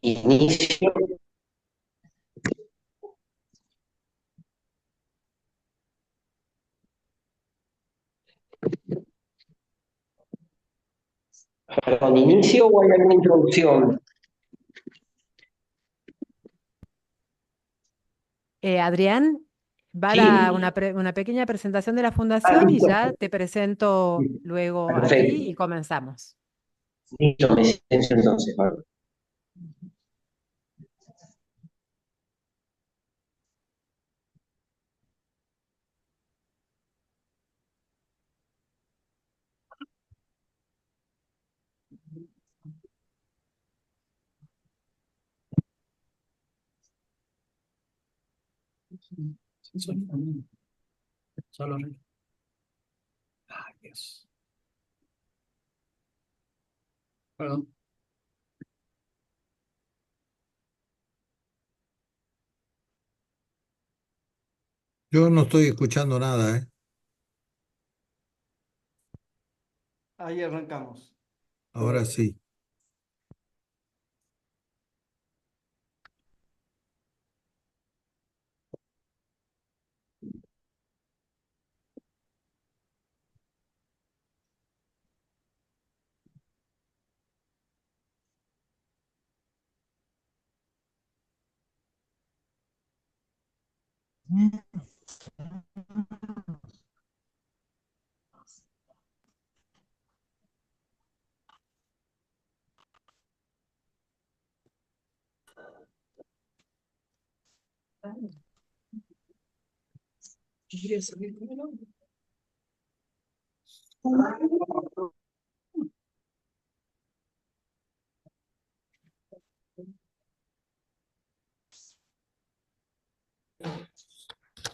inicio. Perdón, ¿inicio o hay alguna introducción? Adrián, Sí. una pequeña presentación de la Ah, fundación y listo. ya te presento luego a ti Perfecto. y comenzamos. Listo, me silencio entonces. Pablo. Solo. Ay, Dios. Perdón. Yo no estoy escuchando nada, ¿eh? Ahí arrancamos. Ahora sí.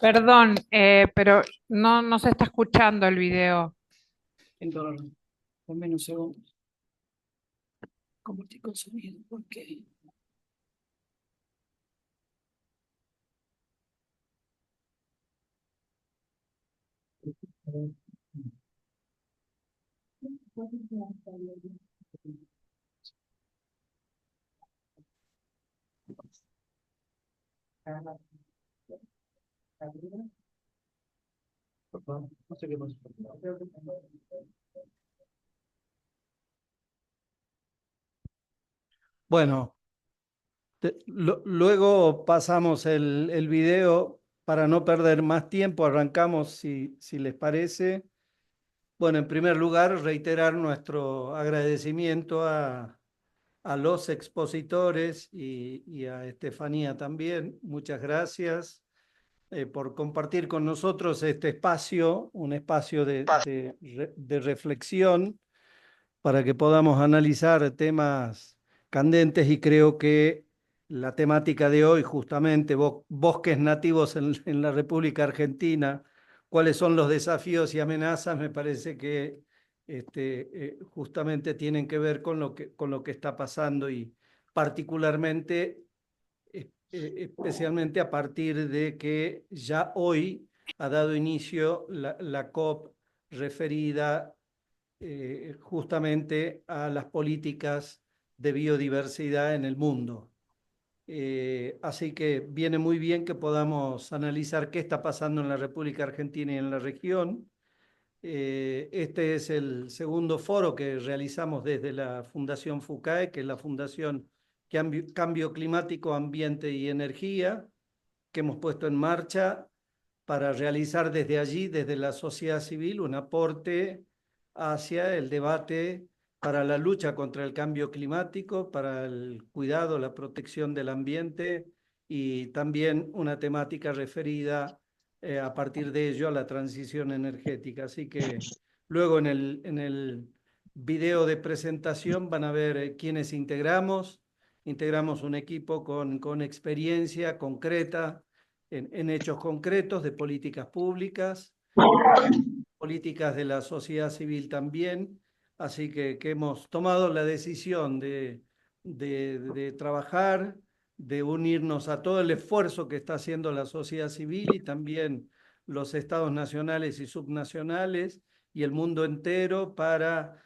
Perdón, pero no se está escuchando el video. Entonces, ponme un segundo. ¿Cómo estoy consumiendo? ¿Por qué? Por favor, no sé qué pasa. Bueno, luego pasamos el video para no perder más tiempo. Arrancamos si les parece. Bueno, en primer lugar, reiterar nuestro agradecimiento a los expositores y a Estefanía también. Muchas gracias por compartir con nosotros este espacio, un espacio de reflexión para que podamos analizar temas candentes y creo que la temática de hoy, justamente bosques nativos en la República Argentina, cuáles son los desafíos y amenazas, me parece que justamente tienen que ver con lo que está pasando y particularmente, especialmente a partir de que ya hoy ha dado inicio la COP referida justamente a las políticas de biodiversidad en el mundo. Así que viene muy bien que podamos analizar qué está pasando en la República Argentina y en la región. Este es el segundo foro que realizamos desde la Fundación FUCAE, que es la Fundación Cambio Climático, Ambiente y Energía, que hemos puesto en marcha para realizar desde allí, desde la sociedad civil, un aporte hacia el debate para la lucha contra el cambio climático, para el cuidado, la protección del ambiente y también una temática referida a partir de ello a la transición energética. Así que luego en el video de presentación van a ver quiénes integramos. Integramos un equipo con experiencia concreta en hechos concretos de políticas públicas, políticas de la sociedad civil también. Así que hemos tomado la decisión de trabajar, de unirnos a todo el esfuerzo que está haciendo la sociedad civil y también los estados nacionales y subnacionales y el mundo entero para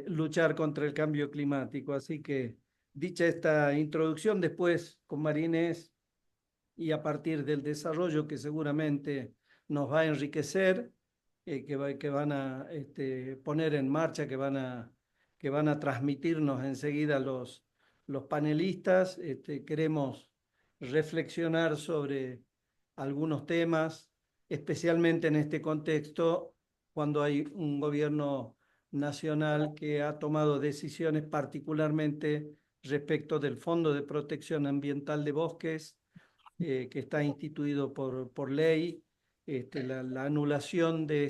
luchar contra el cambio climático. Así que dicha esta introducción, después con María Inés y a partir del desarrollo que seguramente nos va a enriquecer, que van a poner en marcha, que van a transmitirnos enseguida los panelistas, queremos reflexionar sobre algunos temas, especialmente en este contexto, cuando hay un gobierno nacional que ha tomado decisiones particularmente respecto del Fondo de Protección Ambiental de Bosques, que está instituido por ley, la anulación de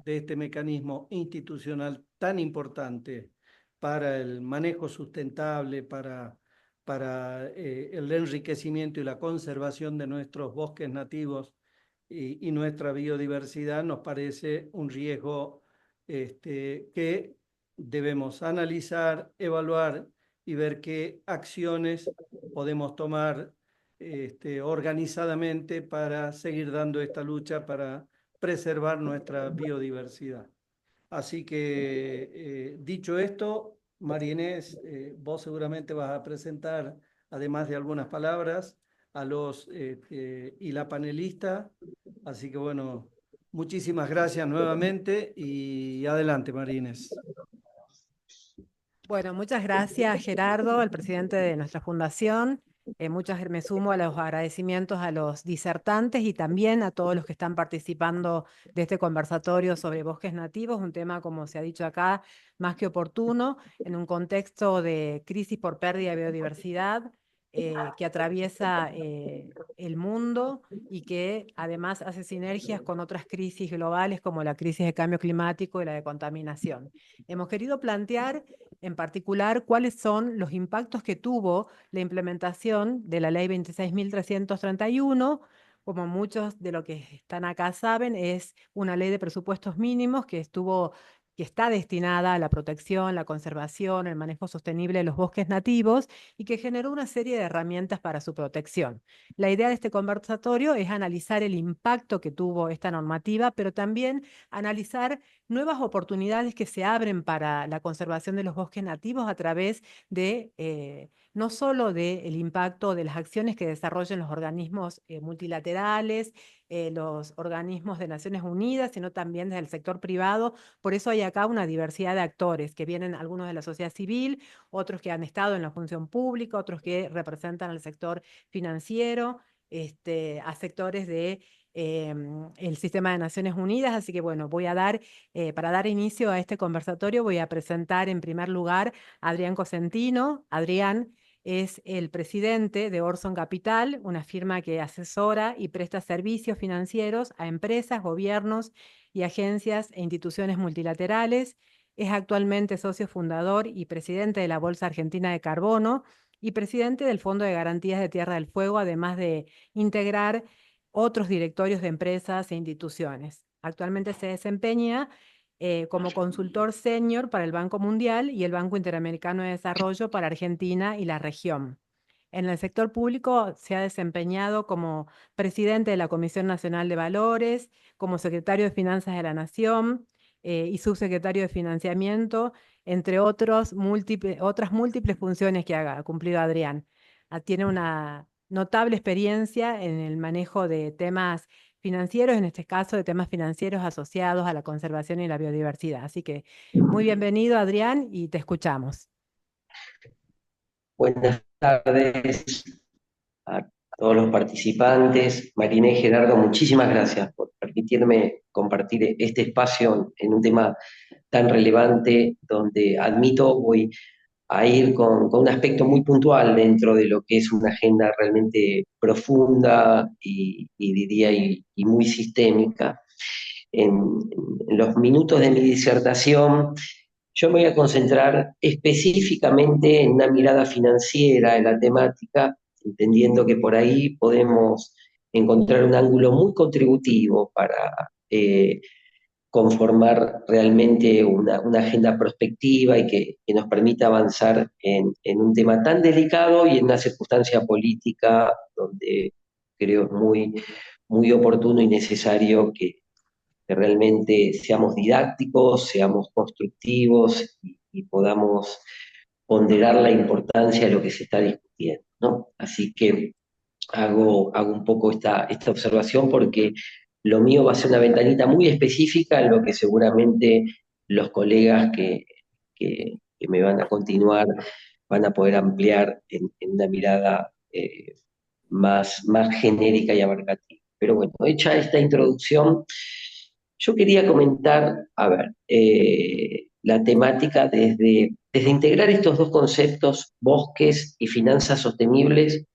este mecanismo institucional tan importante para el manejo sustentable, para el enriquecimiento y la conservación de nuestros bosques nativos y nuestra biodiversidad, nos parece un riesgo que debemos analizar, evaluar y ver qué acciones podemos tomar organizadamente para seguir dando esta lucha para preservar nuestra biodiversidad. Así que, dicho esto, María Inés, vos seguramente vas a presentar, además de algunas palabras, y la panelista. Así que, bueno, muchísimas gracias nuevamente y adelante, María Inés. Bueno, muchas gracias, Gerardo, el presidente de nuestra fundación. Me sumo a los agradecimientos a los disertantes y también a todos los que están participando de este conversatorio sobre bosques nativos, un tema, como se ha dicho acá, más que oportuno, en un contexto de crisis por pérdida de biodiversidad que atraviesa el mundo y que además hace sinergias con otras crisis globales como la crisis de cambio climático y la de contaminación. Hemos querido plantear en particular cuáles son los impactos que tuvo la implementación de la Ley 26.331. Como muchos de los que están acá saben, es una ley de presupuestos mínimos que está destinada a la protección, la conservación, el manejo sostenible de los bosques nativos y que generó una serie de herramientas para su protección. La idea de este conversatorio es analizar el impacto que tuvo esta normativa, pero también analizar nuevas oportunidades que se abren para la conservación de los bosques nativos a través de no solo del impacto de las acciones que desarrollen los organismos multilaterales, los organismos de Naciones Unidas, sino también desde el sector privado. Por eso hay acá una diversidad de actores que vienen, algunos de la sociedad civil, otros que han estado en la función pública, otros que representan al sector financiero, a sectores de el sistema de Naciones Unidas. Así que bueno, para dar inicio a este conversatorio, voy a presentar en primer lugar a Adrián Cosentino. Adrián es el presidente de Orson Capital, una firma que asesora y presta servicios financieros a empresas, gobiernos y agencias e instituciones multilaterales. Es actualmente socio fundador y presidente de la Bolsa Argentina de Carbono y presidente del Fondo de Garantías de Tierra del Fuego, además de integrar otros directorios de empresas e instituciones. Actualmente se desempeña como consultor senior para el Banco Mundial y el Banco Interamericano de Desarrollo para Argentina y la región. En el sector público se ha desempeñado como presidente de la Comisión Nacional de Valores, como secretario de Finanzas de la Nación y subsecretario de Financiamiento, entre otras múltiples funciones que ha cumplido Adrián. Tiene una notable experiencia en el manejo de temas financieros, en este caso de temas financieros asociados a la conservación y la biodiversidad. Así que muy bienvenido, Adrián, y te escuchamos. Buenas tardes a todos los participantes. María Inés, Gerardo, muchísimas gracias por permitirme compartir este espacio en un tema tan relevante, donde admito voy a ir con un aspecto muy puntual dentro de lo que es una agenda realmente profunda y diría y muy sistémica. En los minutos de mi disertación, yo me voy a concentrar específicamente en una mirada financiera de la temática, entendiendo que por ahí podemos encontrar un ángulo muy contributivo para conformar realmente una agenda prospectiva y que nos permita avanzar en un tema tan delicado y en una circunstancia política donde creo muy oportuno y necesario que realmente seamos didácticos, seamos constructivos y podamos ponderar la importancia de lo que se está discutiendo, ¿no? Así que hago un poco esta observación porque lo mío va a ser una ventanita muy específica en lo que seguramente los colegas que me van a continuar van a poder ampliar en una mirada más genérica y abarcativa. Pero bueno, hecha esta introducción, yo quería comentar, a ver, la temática desde integrar estos dos conceptos, bosques y finanzas sostenibles,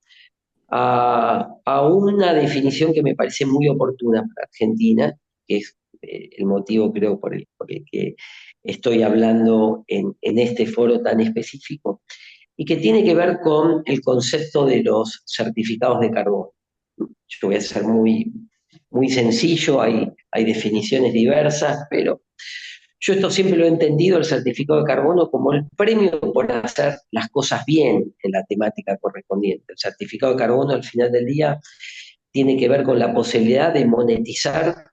a una definición que me parece muy oportuna para Argentina, que es el motivo creo por el que estoy hablando en este foro tan específico, y que tiene que ver con el concepto de los certificados de carbono. Yo voy a ser muy sencillo, hay definiciones diversas, pero yo esto siempre lo he entendido, el certificado de carbono, como el premio por hacer las cosas bien en la temática correspondiente. El certificado de carbono, al final del día, tiene que ver con la posibilidad de monetizar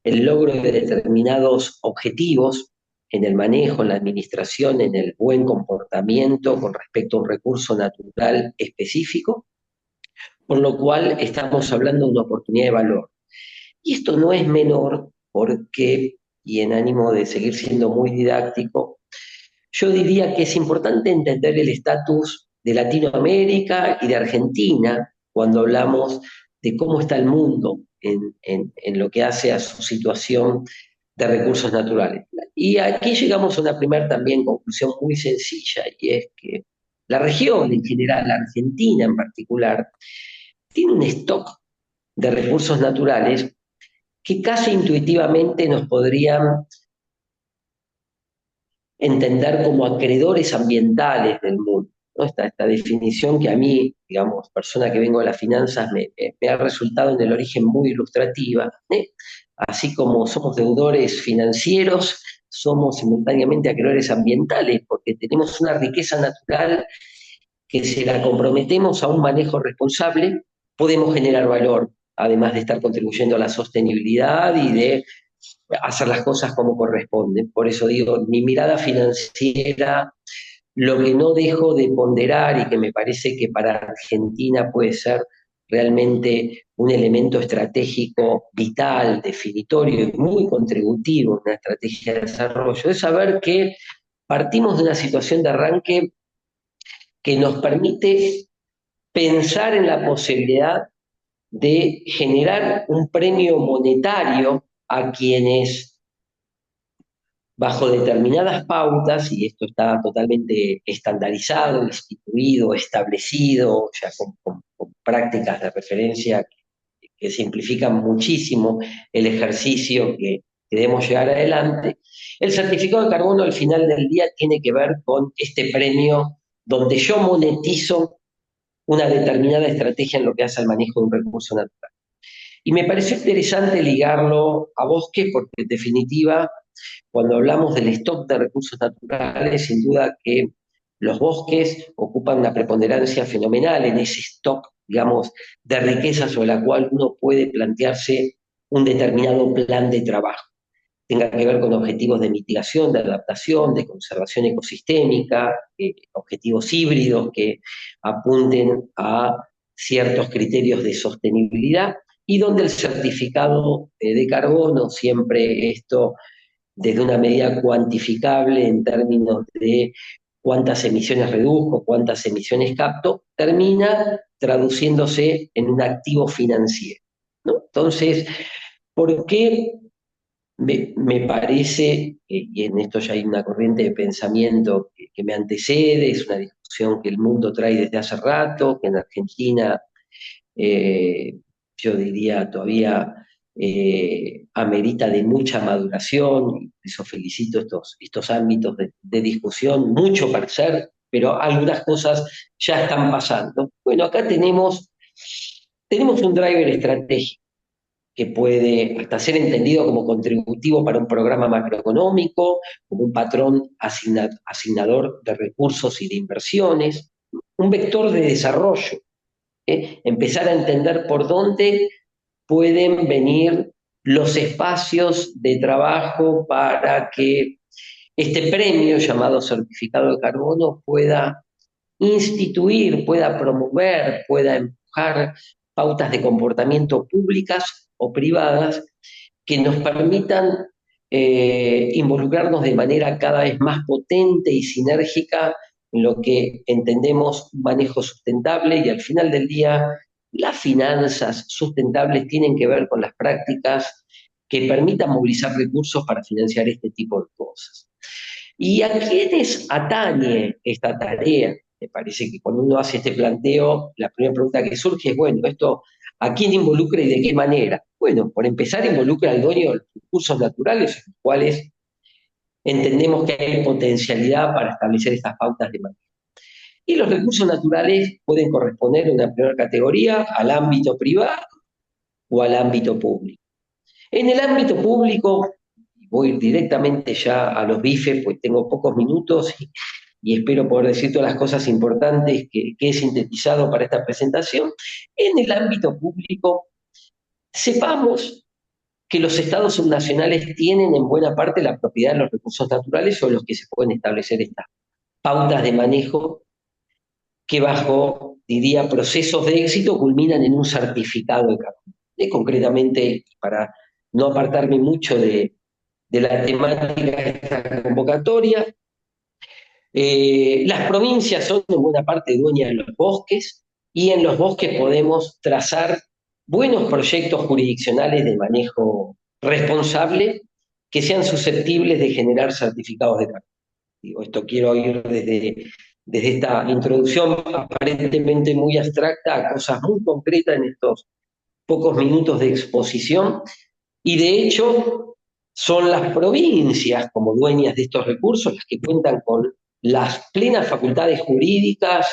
el logro de determinados objetivos en el manejo, en la administración, en el buen comportamiento con respecto a un recurso natural específico, por lo cual estamos hablando de una oportunidad de valor. Y esto no es menor porque, y en ánimo de seguir siendo muy didáctico, yo diría que es importante entender el estatus de Latinoamérica y de Argentina cuando hablamos de cómo está el mundo en lo que hace a su situación de recursos naturales. Y aquí llegamos a una primera también conclusión muy sencilla, y es que la región en general, la Argentina en particular, tiene un stock de recursos naturales que casi intuitivamente nos podrían entender como acreedores ambientales del mundo, ¿no? Esta definición que a mí, digamos, persona que vengo de las finanzas, me ha resultado en el origen muy ilustrativa, ¿eh? Así como somos deudores financieros, somos simultáneamente acreedores ambientales, porque tenemos una riqueza natural que si la comprometemos a un manejo responsable, podemos generar valor, además de estar contribuyendo a la sostenibilidad y de hacer las cosas como corresponden. Por eso digo, mi mirada financiera, lo que no dejo de ponderar y que me parece que para Argentina puede ser realmente un elemento estratégico vital, definitorio y muy contributivo en una estrategia de desarrollo, es saber que partimos de una situación de arranque que nos permite pensar en la posibilidad de generar un premio monetario a quienes, bajo determinadas pautas, y esto está totalmente estandarizado, instituido, establecido, ya con prácticas de referencia que simplifican muchísimo el ejercicio que debemos llevar adelante, el certificado de carbono al final del día tiene que ver con este premio donde yo monetizo una determinada estrategia en lo que hace al manejo de un recurso natural. Y me pareció interesante ligarlo a bosques porque, en definitiva, cuando hablamos del stock de recursos naturales, sin duda que los bosques ocupan una preponderancia fenomenal en ese stock, digamos, de riqueza sobre la cual uno puede plantearse un determinado plan de trabajo. Tenga que ver con objetivos de mitigación, de adaptación, de conservación ecosistémica, objetivos híbridos que apunten a ciertos criterios de sostenibilidad, y donde el certificado de carbono, siempre esto desde una medida cuantificable en términos de cuántas emisiones reduzco, cuántas emisiones capto, termina traduciéndose en un activo financiero, ¿no? Entonces, ¿por qué me parece, y en esto ya hay una corriente de pensamiento que me antecede, es una discusión que el mundo trae desde hace rato, que en Argentina yo diría todavía amerita de mucha maduración, y por eso felicito estos ámbitos de discusión, mucho para hacer, pero algunas cosas ya están pasando. Bueno, acá tenemos un driver estratégico que puede hasta ser entendido como contributivo para un programa macroeconómico, como un patrón asignador de recursos y de inversiones, un vector de desarrollo, empezar a entender por dónde pueden venir los espacios de trabajo para que este premio llamado certificado de carbono pueda instituir, pueda promover, pueda empujar pautas de comportamiento públicas o privadas que nos permitan involucrarnos de manera cada vez más potente y sinérgica en lo que entendemos un manejo sustentable, y al final del día las finanzas sustentables tienen que ver con las prácticas que permitan movilizar recursos para financiar este tipo de cosas. ¿Y a quiénes atañe esta tarea? Me parece que cuando uno hace este planteo, la primera pregunta que surge es, bueno, ¿esto a quién involucra y de qué manera? Bueno, por empezar, involucra al dueño de los recursos naturales, en los cuales entendemos que hay potencialidad para establecer estas pautas de manejo. Y los recursos naturales pueden corresponder en una primera categoría al ámbito privado o al ámbito público. En el ámbito público, voy directamente ya a los bifes, pues tengo pocos minutos y espero poder decir todas las cosas importantes que he sintetizado para esta presentación. En el ámbito público, sepamos que los estados subnacionales tienen en buena parte la propiedad de los recursos naturales sobre los que se pueden establecer estas pautas de manejo que bajo, diría, procesos de éxito culminan en un certificado de carbono. Concretamente, para no apartarme mucho de la temática de esta convocatoria, las provincias son en buena parte dueñas de los bosques, y en los bosques podemos trazar buenos proyectos jurisdiccionales de manejo responsable que sean susceptibles de generar certificados de carbono. Digo, esto quiero ir desde esta introducción aparentemente muy abstracta a cosas muy concretas en estos pocos minutos de exposición, y de hecho son las provincias como dueñas de estos recursos las que cuentan con las plenas facultades jurídicas,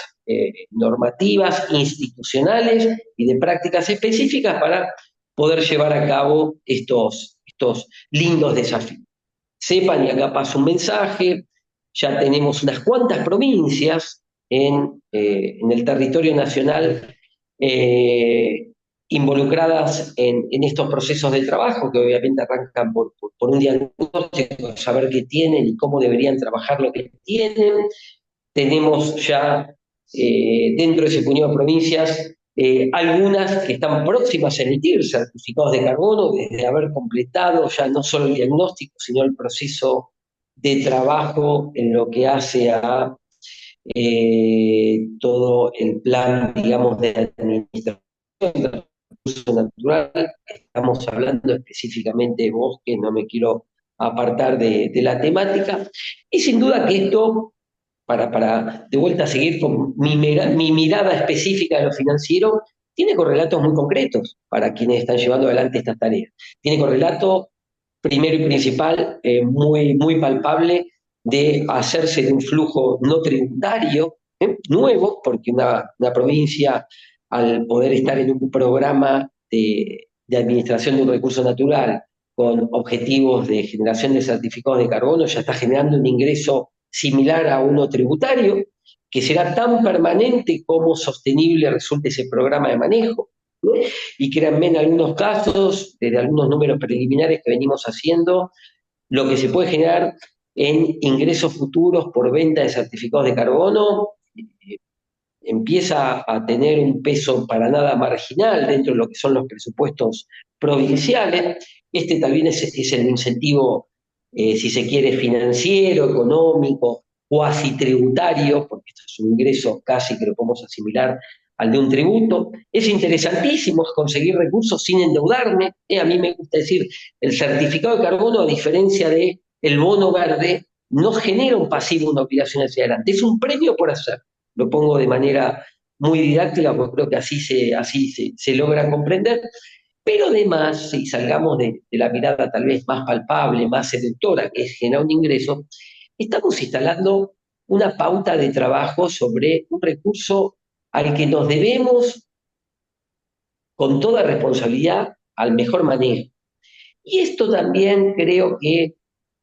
normativas, institucionales y de prácticas específicas para poder llevar a cabo estos lindos desafíos. Sepan, y acá paso un mensaje, ya tenemos unas cuantas provincias en el territorio nacional involucradas en estos procesos de trabajo, que obviamente arrancan por un diagnóstico, saber qué tienen y cómo deberían trabajar lo que tienen. Tenemos ya dentro de ese puñado de provincias algunas que están próximas a emitir certificados de carbono desde haber completado ya no solo el diagnóstico, sino el proceso de trabajo en lo que hace a todo el plan, digamos, de administración del recurso natural. Estamos hablando específicamente de bosque, no me quiero apartar de la temática, y sin duda que esto, para de vuelta seguir con mi mirada específica de lo financiero, tiene correlatos muy concretos para quienes están llevando adelante estas tareas. Tiene correlato, primero y principal, muy palpable, de hacerse de un flujo no tributario nuevo, porque una provincia, al poder estar en un programa de administración de un recurso natural con objetivos de generación de certificados de carbono, ya está generando un ingreso similar a uno tributario, que será tan permanente como sostenible resulte ese programa de manejo, ¿no? Y créanme, en algunos casos, desde algunos números preliminares que venimos haciendo, lo que se puede generar en ingresos futuros por venta de certificados de carbono empieza a tener un peso para nada marginal dentro de lo que son los presupuestos provinciales. Este también es el incentivo, si se quiere, financiero, económico, cuasi tributario, porque esto es un ingreso casi que lo podemos asimilar al de un tributo. Es interesantísimo conseguir recursos sin endeudarme. A mí me gusta decir, el certificado de carbono, a diferencia del bono verde, no genera un pasivo, una obligación hacia adelante, es un premio por hacer. Lo pongo de manera muy didáctica porque creo que así se logra comprender. Pero además, si salgamos de la mirada tal vez más palpable, más seductora, que es generar un ingreso, estamos instalando una pauta de trabajo sobre un recurso al que nos debemos con toda responsabilidad al mejor manejo. Y esto también creo que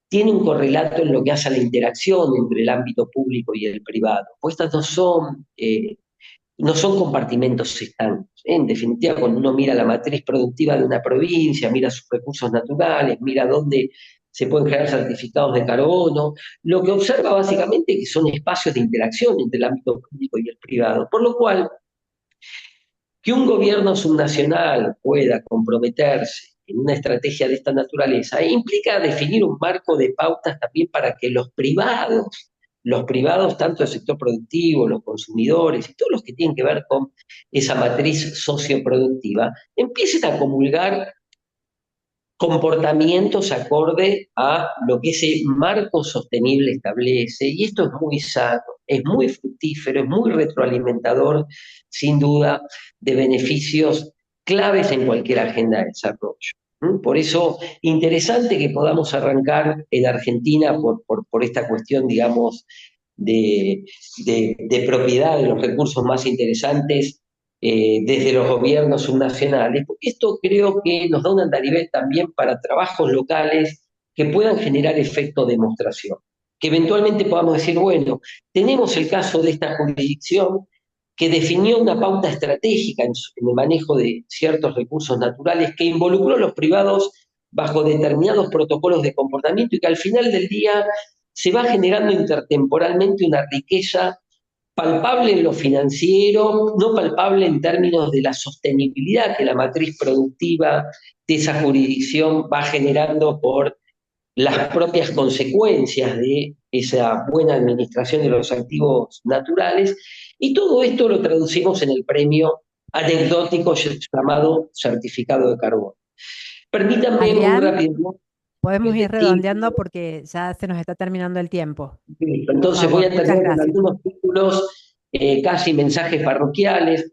tiene un correlato en lo que hace a la interacción entre el ámbito público y el privado. Pues estas no son compartimentos estancos. En definitiva, cuando uno mira la matriz productiva de una provincia, mira sus recursos naturales, mira dónde se pueden generar certificados de carbono, lo que observa básicamente que son espacios de interacción entre el ámbito público y el privado, por lo cual que un gobierno subnacional pueda comprometerse en una estrategia de esta naturaleza implica definir un marco de pautas también para que los privados, tanto el sector productivo, los consumidores y todos los que tienen que ver con esa matriz socioproductiva, empiecen a comulgar comportamientos acorde a lo que ese marco sostenible establece, y esto es muy sano, es muy fructífero, es muy retroalimentador, sin duda, de beneficios claves en cualquier agenda de desarrollo. Por eso, interesante que podamos arrancar en Argentina por esta cuestión, digamos, de propiedad de los recursos más interesantes desde los gobiernos subnacionales, porque esto creo que nos da un andarivel también para trabajos locales que puedan generar efecto de demostración. Que eventualmente podamos decir, bueno, tenemos el caso de esta jurisdicción que definió una pauta estratégica en el manejo de ciertos recursos naturales que involucró a los privados bajo determinados protocolos de comportamiento y que al final del día se va generando intertemporalmente una riqueza palpable en lo financiero, no palpable en términos de la sostenibilidad que la matriz productiva de esa jurisdicción va generando por las propias consecuencias de esa buena administración de los activos naturales, y todo esto lo traducimos en el premio anecdótico llamado certificado de carbono. Permítanme muy Adrián, rápido. podemos ir Sí, redondeando porque ya se nos está terminando el tiempo. Por entonces voy favor, a muchas terminar con gracias. algunos títulos, casi mensajes parroquiales.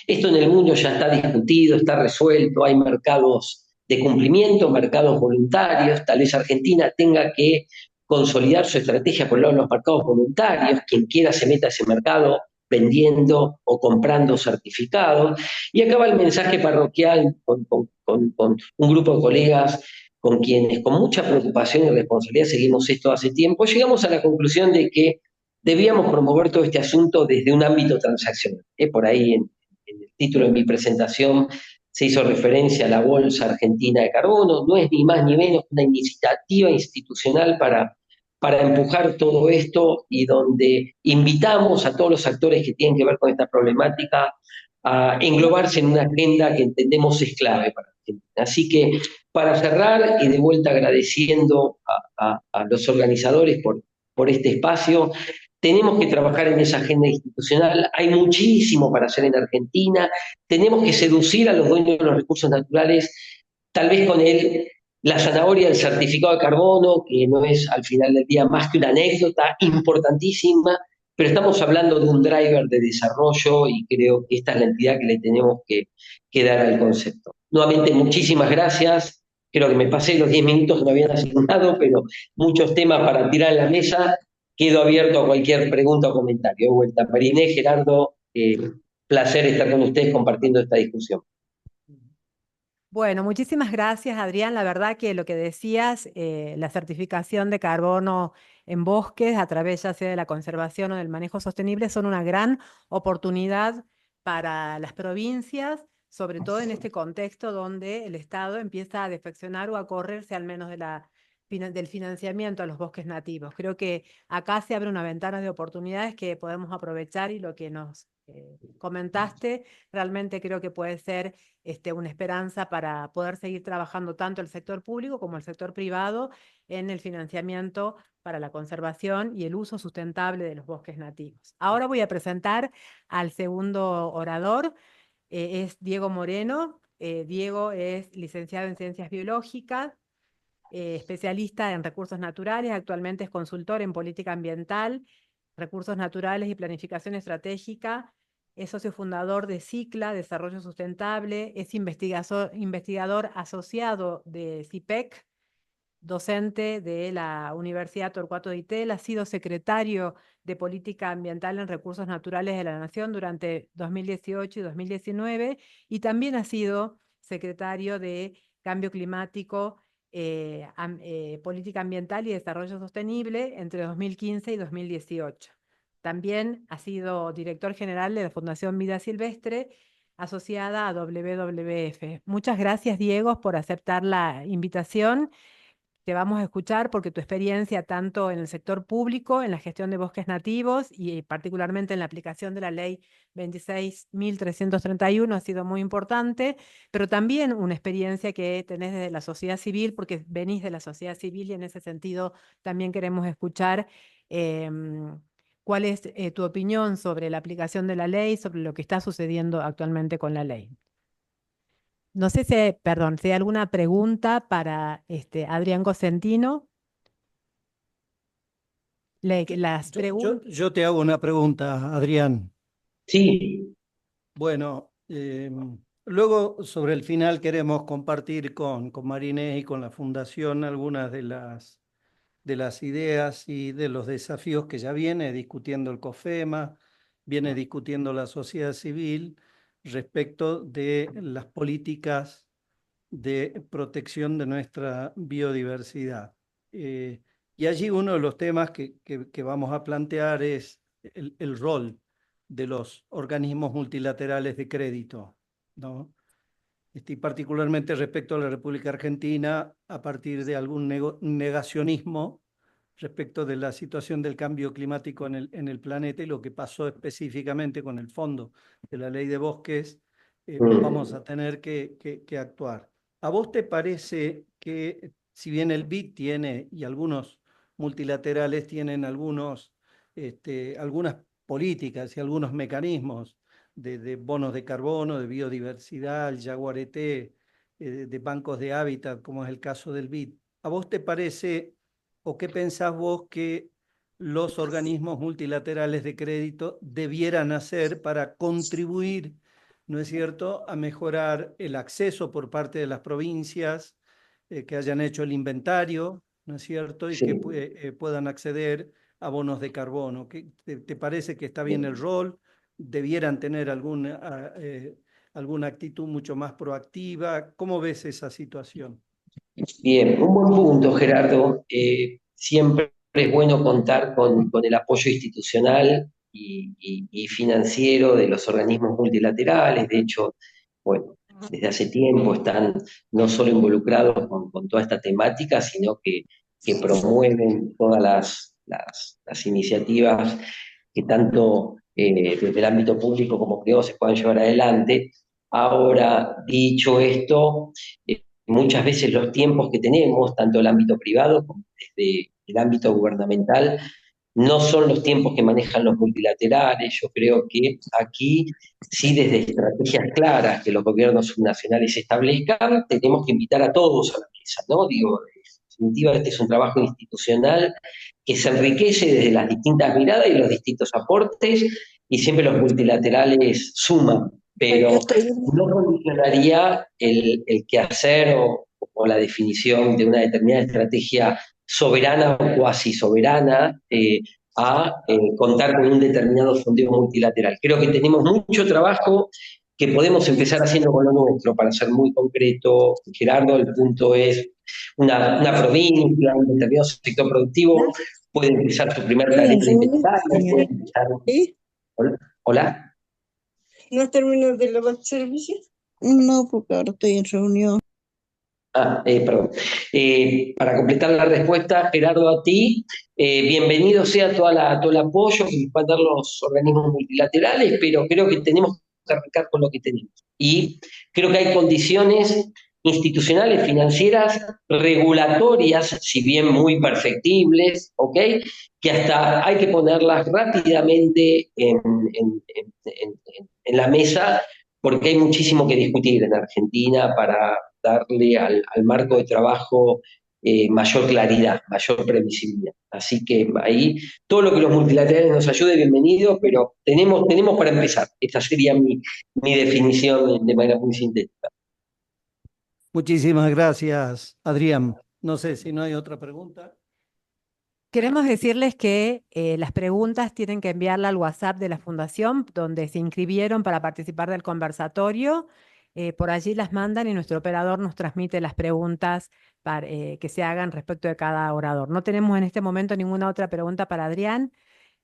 Esto en el mundo ya está discutido, está resuelto, hay mercados de cumplimiento, mercados voluntarios, tal vez Argentina tenga que consolidar su estrategia por el lado de los mercados voluntarios, quien quiera se meta a ese mercado vendiendo o comprando certificados. Y acaba el mensaje parroquial con un grupo de colegas con quienes con mucha preocupación y responsabilidad seguimos esto hace tiempo. Llegamos a la conclusión de que debíamos promover todo este asunto desde un ámbito transaccional. Por ahí en el título de mi presentación se hizo referencia a la Bolsa Argentina de Carbono, no es ni más ni menos una iniciativa institucional para empujar todo esto y donde invitamos a todos los actores que tienen que ver con esta problemática a englobarse en una agenda que entendemos es clave para Argentina. Así que para cerrar y de vuelta agradeciendo a los organizadores por este espacio, tenemos que trabajar en esa agenda institucional, hay muchísimo para hacer en Argentina, tenemos que seducir a los dueños de los recursos naturales, tal vez con la zanahoria del certificado de carbono, que no es al final del día más que una anécdota importantísima, pero estamos hablando de un driver de desarrollo y creo que esta es la entidad que le tenemos que dar al concepto. Nuevamente, muchísimas gracias. Creo que me pasé los 10 minutos que me habían asignado, pero muchos temas para tirar en la mesa. Quedo abierto a cualquier pregunta o comentario. De vuelta, Mariné, Gerardo, placer estar con ustedes compartiendo esta discusión. Bueno, muchísimas gracias, Adrián. La verdad que lo que decías, la certificación de carbono en bosques a través ya sea de la conservación o del manejo sostenible son una gran oportunidad para las provincias, sobre todo en este contexto donde el Estado empieza a defeccionar o a correrse al menos del financiamiento a los bosques nativos. Creo que acá se abre una ventana de oportunidades que podemos aprovechar, y lo que nos comentaste realmente creo que puede ser una esperanza para poder seguir trabajando tanto el sector público como el sector privado en el financiamiento para la conservación y el uso sustentable de los bosques nativos. Ahora voy a presentar al segundo orador, es Diego Moreno. Diego es licenciado en Ciencias Biológicas, especialista en recursos naturales, actualmente es consultor en política ambiental, recursos naturales y planificación estratégica. Es socio fundador de CICLA, Desarrollo Sustentable, es investigador asociado de CIPEC, docente de la Universidad Torcuato Di Itela, ha sido secretario de Política Ambiental en Recursos Naturales de la Nación durante 2018 y 2019, y también ha sido secretario de Cambio Climático, Política Ambiental y Desarrollo Sostenible entre 2015 y 2018. También ha sido director general de la Fundación Vida Silvestre, asociada a WWF. Muchas gracias, Diego, por aceptar la invitación. te vamos a escuchar porque tu experiencia tanto en el sector público, en la gestión de bosques nativos y particularmente en la aplicación de la ley 26.331 ha sido muy importante, pero también una experiencia que tenés desde la sociedad civil, porque venís de la sociedad civil y en ese sentido también queremos escuchar cuál es tu opinión sobre la aplicación de la ley, sobre lo que está sucediendo actualmente con la ley. No sé si, perdón, si hay alguna pregunta para Adrián Cosentino. Las preguntas. Yo te hago una pregunta, Adrián. Sí, Bueno, luego sobre el final queremos compartir con Marinés y con la Fundación algunas de las ideas y de los desafíos que ya viene discutiendo el COFEMA, viene discutiendo la sociedad civil respecto de las políticas de protección de nuestra biodiversidad. Y allí uno de los temas que vamos a plantear es el rol de los organismos multilaterales de crédito, ¿no? Y particularmente respecto a la República Argentina, a partir de algún negacionismo respecto de la situación del cambio climático en el planeta y lo que pasó específicamente con el fondo de la ley de bosques, vamos a tener que actuar. ¿A vos te parece que si bien el BID tiene y algunos multilaterales tienen algunas políticas y algunos mecanismos de bonos de carbono, de biodiversidad, el jaguarete, de bancos de hábitat, como es el caso del BID, ¿a vos te parece o qué pensás vos que los organismos multilaterales de crédito debieran hacer para contribuir, ¿no es cierto?, a mejorar el acceso por parte de las provincias que hayan hecho el inventario, ¿no es cierto?, y sí. que puedan acceder a bonos de carbono? ¿Te parece que está bien el rol? ¿Debieran tener alguna actitud mucho más proactiva? ¿Cómo ves esa situación? Bien, un buen punto, Gerardo. Siempre es bueno contar con el apoyo institucional y financiero de los organismos multilaterales. De hecho, bueno, desde hace tiempo están no solo involucrados con toda esta temática, sino que promueven todas las iniciativas que tanto desde el ámbito público como privado se puedan llevar adelante. Ahora, dicho esto, muchas veces los tiempos que tenemos, tanto el ámbito privado como desde el ámbito gubernamental, no son los tiempos que manejan los multilaterales. Yo creo que aquí, sí, desde estrategias claras que los gobiernos subnacionales establezcan, tenemos que invitar a todos a la mesa, ¿no? Digo, en definitiva, este es un trabajo institucional que se enriquece desde las distintas miradas y los distintos aportes, y siempre los multilaterales suman, pero no condicionaría el quehacer o la definición de una determinada estrategia soberana o cuasi soberana a contar con un determinado fondeo multilateral. Creo que tenemos mucho trabajo que podemos empezar haciendo con lo nuestro. Para ser muy concreto, Gerardo, el punto es una provincia, un determinado sector productivo puede empezar su primer tarea de inventario, puede empezar... ¿Hola? ¿No has terminado de lavar servicios? No, porque ahora estoy en reunión. Perdón. Para completar la respuesta, Gerardo, a ti, bienvenido sea todo el apoyo que nos van a dar los organismos multilaterales, pero creo que tenemos que arrancar con lo que tenemos. Y creo que hay condiciones institucionales, financieras, regulatorias, si bien muy perfectibles, ¿ok?, que hasta hay que ponerlas rápidamente en la mesa, porque hay muchísimo que discutir en Argentina para darle al marco de trabajo mayor claridad, mayor previsibilidad. Así que ahí todo lo que los multilaterales nos ayude, bienvenido, pero tenemos para empezar. Esta sería mi definición de manera muy sintética. Muchísimas gracias, Adrián. No sé si no hay otra pregunta. Queremos decirles que las preguntas tienen que enviarla al WhatsApp de la Fundación, donde se inscribieron para participar del conversatorio. Por allí las mandan y nuestro operador nos transmite las preguntas que se hagan respecto de cada orador. No tenemos en este momento ninguna otra pregunta para Adrián.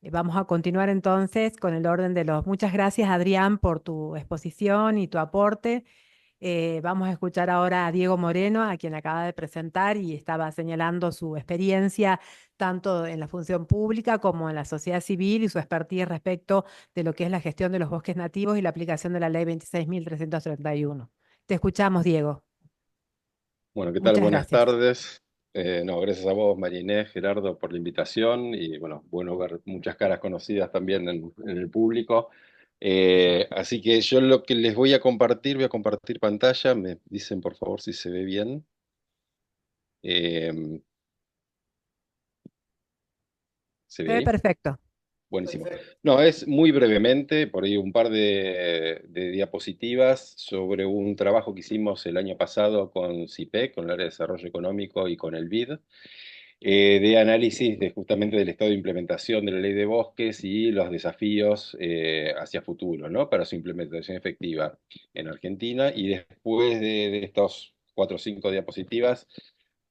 Vamos a continuar entonces con el orden de los... Muchas gracias, Adrián, por tu exposición y tu aporte. Vamos a escuchar ahora a Diego Moreno, a quien acaba de presentar y estaba señalando su experiencia tanto en la función pública como en la sociedad civil y su expertise respecto de lo que es la gestión de los bosques nativos y la aplicación de la ley 26.331. Te escuchamos, Diego. Bueno, ¿qué tal? Muchas Buenas gracias. tardes. No, gracias a vos, Marinés, Gerardo, por la invitación y bueno ver muchas caras conocidas también en el público. Así que yo lo que les voy a compartir pantalla. Me dicen por favor si se ve bien. Eh, ¿Se ve Se ve ahí? perfecto. Buenísimo. No, es muy brevemente, por ahí un par de diapositivas sobre un trabajo que hicimos el año pasado con CIPEC, con el área de desarrollo económico y con el BID. De análisis justamente del estado de implementación de la ley de bosques y los desafíos hacia futuro, ¿no? Para su implementación efectiva en Argentina. Y después de estos 4 o 5 diapositivas,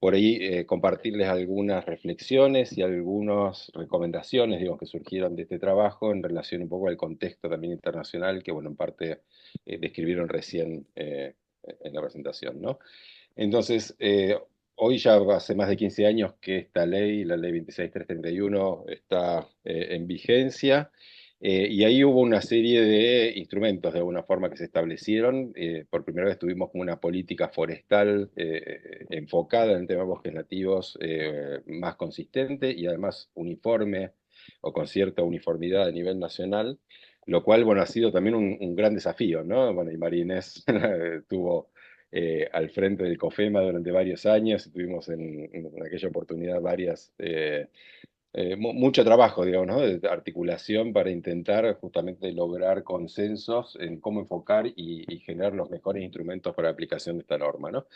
por ahí compartirles algunas reflexiones y algunas recomendaciones, digo, que surgieron de este trabajo en relación un poco al contexto también internacional que, bueno, en parte describieron recién en la presentación, ¿no? Entonces, hoy ya hace más de 15 años que esta ley, la ley 26331, está en vigencia, y ahí hubo una serie de instrumentos de alguna forma que se establecieron. Por primera vez tuvimos como una política forestal enfocada en el tema de bosques nativos más consistente y además uniforme o con cierta uniformidad a nivel nacional, lo cual, bueno, ha sido también un gran desafío, ¿no? Bueno, y María Inés tuvo al frente del COFEMA durante varios años, y tuvimos en aquella oportunidad mucho trabajo, digamos, ¿no? De articulación para intentar justamente lograr consensos en cómo enfocar y generar los mejores instrumentos para la aplicación de esta norma, ¿no?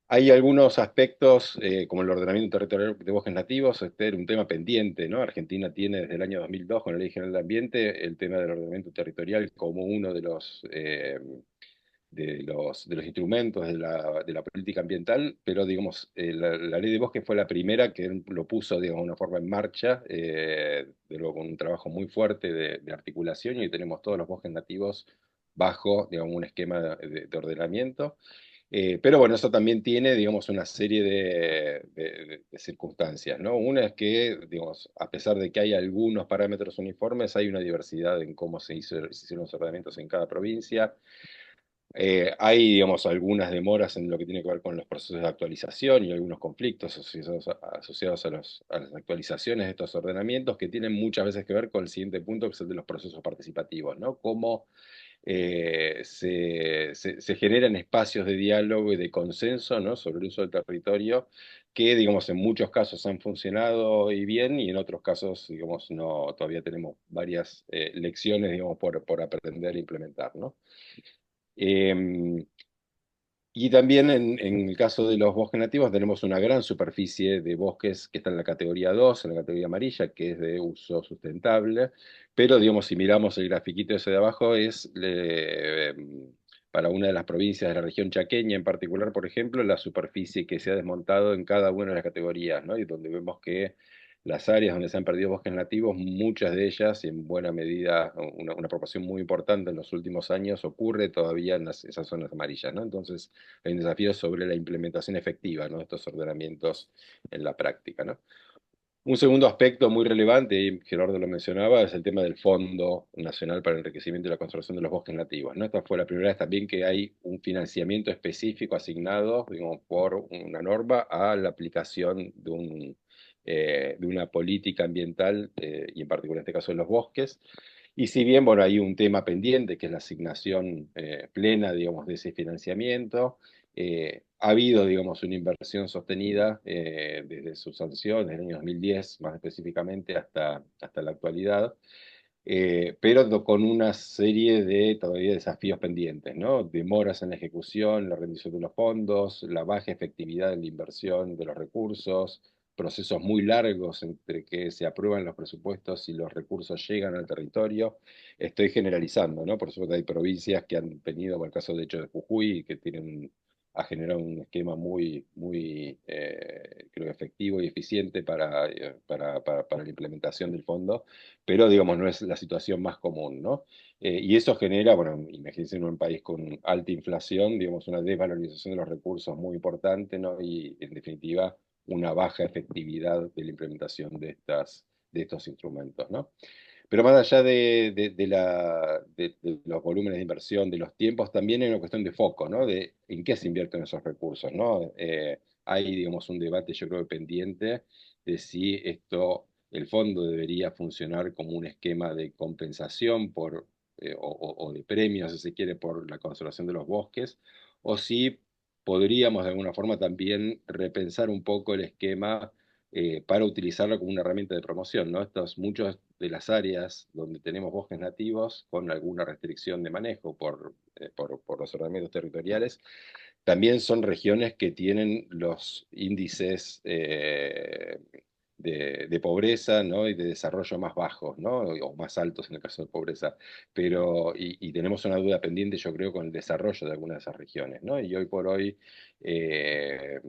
Hay algunos aspectos, como el ordenamiento territorial de bosques nativos. Este era un tema pendiente, ¿no? Argentina tiene desde el año 2002, con la Ley General de Ambiente, el tema del ordenamiento territorial como uno de los instrumentos de la política ambiental, pero digamos, la ley de bosque fue la primera que lo puso, digamos, de una forma en marcha, de luego con un trabajo muy fuerte de articulación, y hoy tenemos todos los bosques nativos bajo, digamos, un esquema de ordenamiento. Pero bueno, eso también tiene, digamos, una serie de circunstancias, ¿no? Una es que, digamos, a pesar de que hay algunos parámetros uniformes, hay una diversidad en cómo se hicieron los ordenamientos en cada provincia. Hay, digamos, algunas demoras en lo que tiene que ver con los procesos de actualización y algunos conflictos asociados a las actualizaciones de estos ordenamientos, que tienen muchas veces que ver con el siguiente punto, que es el de los procesos participativos, ¿no? Cómo se generan espacios de diálogo y de consenso, ¿no? Sobre el uso del territorio, que, digamos, en muchos casos han funcionado y bien, y en otros casos, digamos, no, todavía tenemos varias lecciones, digamos, por aprender e implementar, ¿no? Em, y también en el caso de los bosques nativos tenemos una gran superficie de bosques que está en la categoría 2, en la categoría amarilla, que es de uso sustentable, pero digamos, si miramos el grafiquito ese de abajo, para una de las provincias de la región chaqueña en particular, por ejemplo, la superficie que se ha desmontado en cada una de las categorías, ¿no? Y donde vemos que las áreas donde se han perdido bosques nativos, muchas de ellas, y en buena medida, una proporción muy importante en los últimos años, ocurre todavía en esas zonas amarillas, ¿no? Entonces, hay un desafío sobre la implementación efectiva, ¿no? De estos ordenamientos en la práctica, ¿no? Un segundo aspecto muy relevante, y Gerardo lo mencionaba, es el tema del Fondo Nacional para el Enriquecimiento y la Conservación de los Bosques Nativos, ¿no? Esta fue la primera vez también que hay un financiamiento específico asignado, digamos, por una norma a la aplicación de una política ambiental, y en particular en este caso de los bosques. Y si bien, bueno, hay un tema pendiente, que es la asignación plena, digamos, de ese financiamiento, ha habido, digamos, una inversión sostenida desde su sanción, desde el año 2010, más específicamente, hasta la actualidad, pero con una serie de todavía desafíos pendientes, ¿no? Demoras en la ejecución, la rendición de los fondos, la baja efectividad en la inversión de los recursos, procesos muy largos entre que se aprueban los presupuestos y los recursos llegan al territorio. Estoy generalizando, ¿no? Por supuesto hay provincias que han tenido, por el caso de hecho de Jujuy, que tienen a generar un esquema creo que efectivo y eficiente para la implementación del fondo, pero digamos no es la situación más común, ¿no? Y eso genera, bueno, imagínense en un país con alta inflación, digamos, una desvalorización de los recursos muy importante, ¿no? Y en definitiva, una baja efectividad de la implementación de estos instrumentos, ¿no? Pero más allá de los volúmenes de inversión, de los tiempos, también hay una cuestión de foco, ¿no? De en qué se invierten esos recursos, ¿no? Hay, digamos, un debate, yo creo, pendiente de si el fondo debería funcionar como un esquema de compensación o de premios, si se quiere, por la conservación de los bosques, o si podríamos de alguna forma también repensar un poco el esquema para utilizarlo como una herramienta de promoción, ¿no? Muchas de las áreas donde tenemos bosques nativos con alguna restricción de manejo por los ordenamientos territoriales, también son regiones que tienen los índices de pobreza, ¿no? Y de desarrollo más bajos, ¿no? O más altos en el caso de pobreza. Y tenemos una duda pendiente, yo creo, con el desarrollo de algunas de esas regiones, ¿no? Y hoy por hoy eh,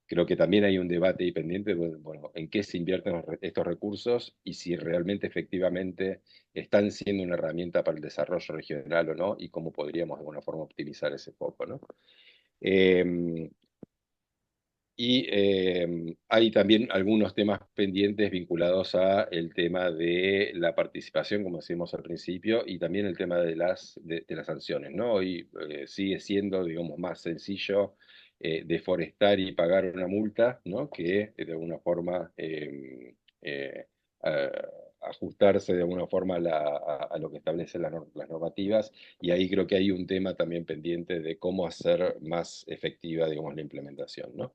creo que también hay un debate ahí pendiente, bueno, en qué se invierten estos recursos y si realmente efectivamente están siendo una herramienta para el desarrollo regional o no, y cómo podríamos de alguna forma optimizar ese foco, ¿no? Eh, hay también algunos temas pendientes vinculados a el tema de la participación, como decíamos al principio, y también el tema de las sanciones, ¿no? Hoy sigue siendo, digamos, más sencillo deforestar y pagar una multa, ¿no? Que de alguna forma eh, a- ajustarse de alguna forma a lo que establecen las normativas, y ahí creo que hay un tema también pendiente de cómo hacer más efectiva, digamos, la implementación, ¿no?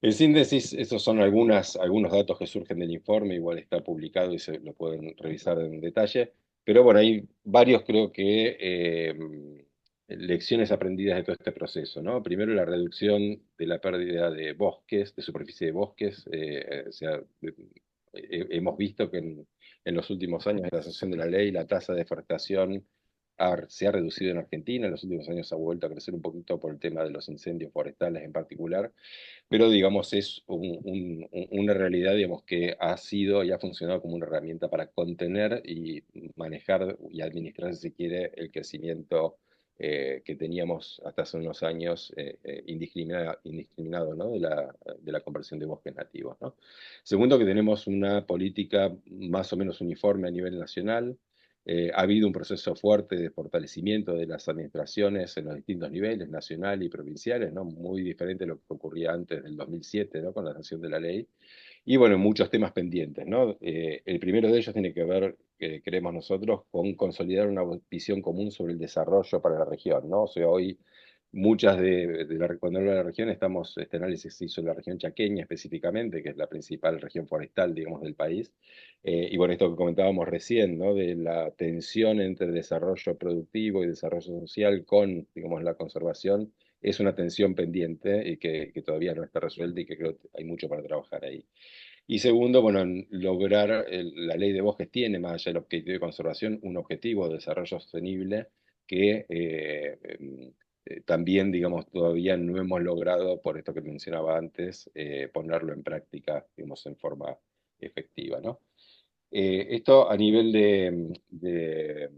En síntesis, esos son algunos datos que surgen del informe, igual está publicado y se lo pueden revisar en detalle, pero bueno, hay varios creo que lecciones aprendidas de todo este proceso, ¿no? Primero, la reducción de la pérdida de bosques, de superficie de bosques, hemos visto que en los últimos años de la sanción de la ley, la tasa de deforestación se ha reducido en Argentina, en los últimos años ha vuelto a crecer un poquito por el tema de los incendios forestales en particular, pero digamos es una realidad, digamos, que ha sido y ha funcionado como una herramienta para contener y manejar y administrar, si se quiere, el crecimiento que teníamos hasta hace unos años indiscriminado, ¿no? de la conversión de bosques nativos, ¿no? Segundo, que tenemos una política más o menos uniforme a nivel nacional. Ha habido un proceso fuerte de fortalecimiento de las administraciones en los distintos niveles, nacional y provinciales, ¿no? Muy diferente a lo que ocurría antes del 2007, ¿no? Con la sanción de la ley. Y bueno, muchos temas pendientes, ¿no? El primero de ellos tiene que ver, creemos nosotros, con consolidar una visión común sobre el desarrollo para la región, ¿no? O sea, hoy cuando hablo de la región, este análisis se hizo en la región chaqueña específicamente, que es la principal región forestal, digamos, del país. Y bueno, esto que comentábamos recién, ¿no? De la tensión entre desarrollo productivo y desarrollo social con, digamos, la conservación, es una tensión pendiente y que todavía no está resuelta y que creo que hay mucho para trabajar ahí. Y segundo, bueno, lograr, la ley de bosques tiene, más allá del objetivo de conservación, un objetivo de desarrollo sostenible que también, digamos, todavía no hemos logrado, por esto que mencionaba antes, ponerlo en práctica, digamos, en forma efectiva, ¿no? Esto a nivel de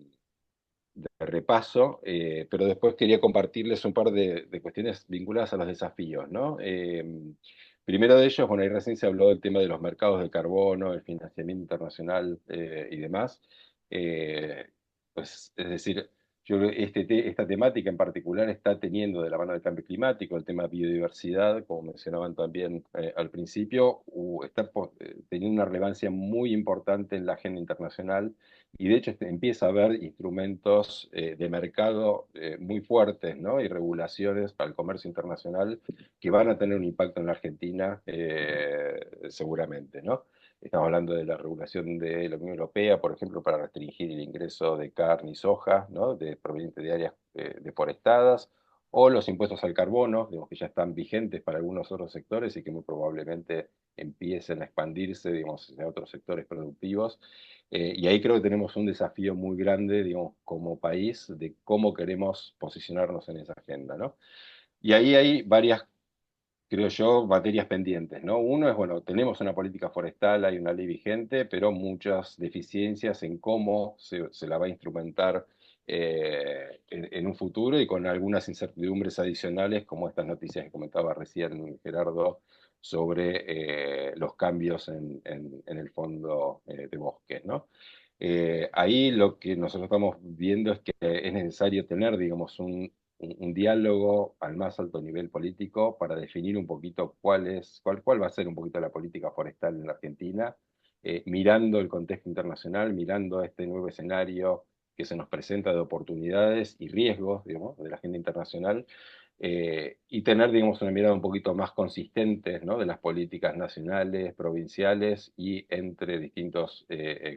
repaso, pero después quería compartirles un par de cuestiones vinculadas a los desafíos, ¿no? Primero de ellos, bueno, ahí recién se habló del tema de los mercados de carbono, el financiamiento internacional y demás. Eh, pues, es decir, yo creo que esta temática en particular está teniendo de la mano del cambio climático, el tema biodiversidad, como mencionaban también al principio, está teniendo una relevancia muy importante en la agenda internacional, y de hecho empieza a haber instrumentos de mercado muy fuertes, ¿no? Y regulaciones para el comercio internacional que van a tener un impacto en la Argentina seguramente, ¿no? Estamos hablando de la regulación de la Unión Europea, por ejemplo, para restringir el ingreso de carne y soja, ¿no? Proveniente de áreas deforestadas, o los impuestos al carbono, digamos, que ya están vigentes para algunos otros sectores y que muy probablemente empiecen a expandirse, digamos, hacia otros sectores productivos. Y ahí creo que tenemos un desafío muy grande, digamos, como país, de cómo queremos posicionarnos en esa agenda, ¿no? Y ahí hay varias, creo yo, materias pendientes, ¿no? Uno es, bueno, tenemos una política forestal, hay una ley vigente, pero muchas deficiencias en cómo se la va a instrumentar en un futuro y con algunas incertidumbres adicionales, como estas noticias que comentaba recién Gerardo, sobre los cambios en el fondo de bosques, ¿no? Ahí lo que nosotros estamos viendo es que es necesario tener, digamos, un diálogo al más alto nivel político para definir un poquito cuál va a ser un poquito la política forestal en la Argentina, mirando el contexto internacional, mirando este nuevo escenario que se nos presenta de oportunidades y riesgos, digamos, de la agenda internacional, y tener, digamos, una mirada un poquito más consistente, ¿no? De las políticas nacionales, provinciales y entre distintos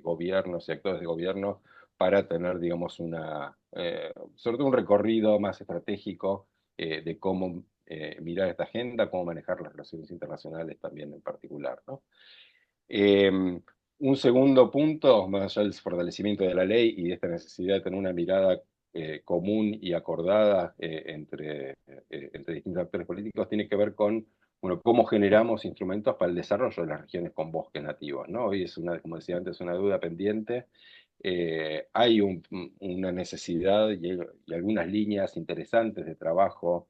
gobiernos y actores de gobierno para tener, digamos, sobre todo un recorrido más estratégico de cómo mirar esta agenda, cómo manejar las relaciones internacionales también en particular, ¿no? Eh, un segundo punto, más allá del fortalecimiento de la ley y de esta necesidad de tener una mirada común y acordada entre distintos actores políticos, tiene que ver con, bueno, cómo generamos instrumentos para el desarrollo de las regiones con bosques nativos, ¿no? Hoy es como decía antes, una duda pendiente. Hay una necesidad y algunas líneas interesantes de trabajo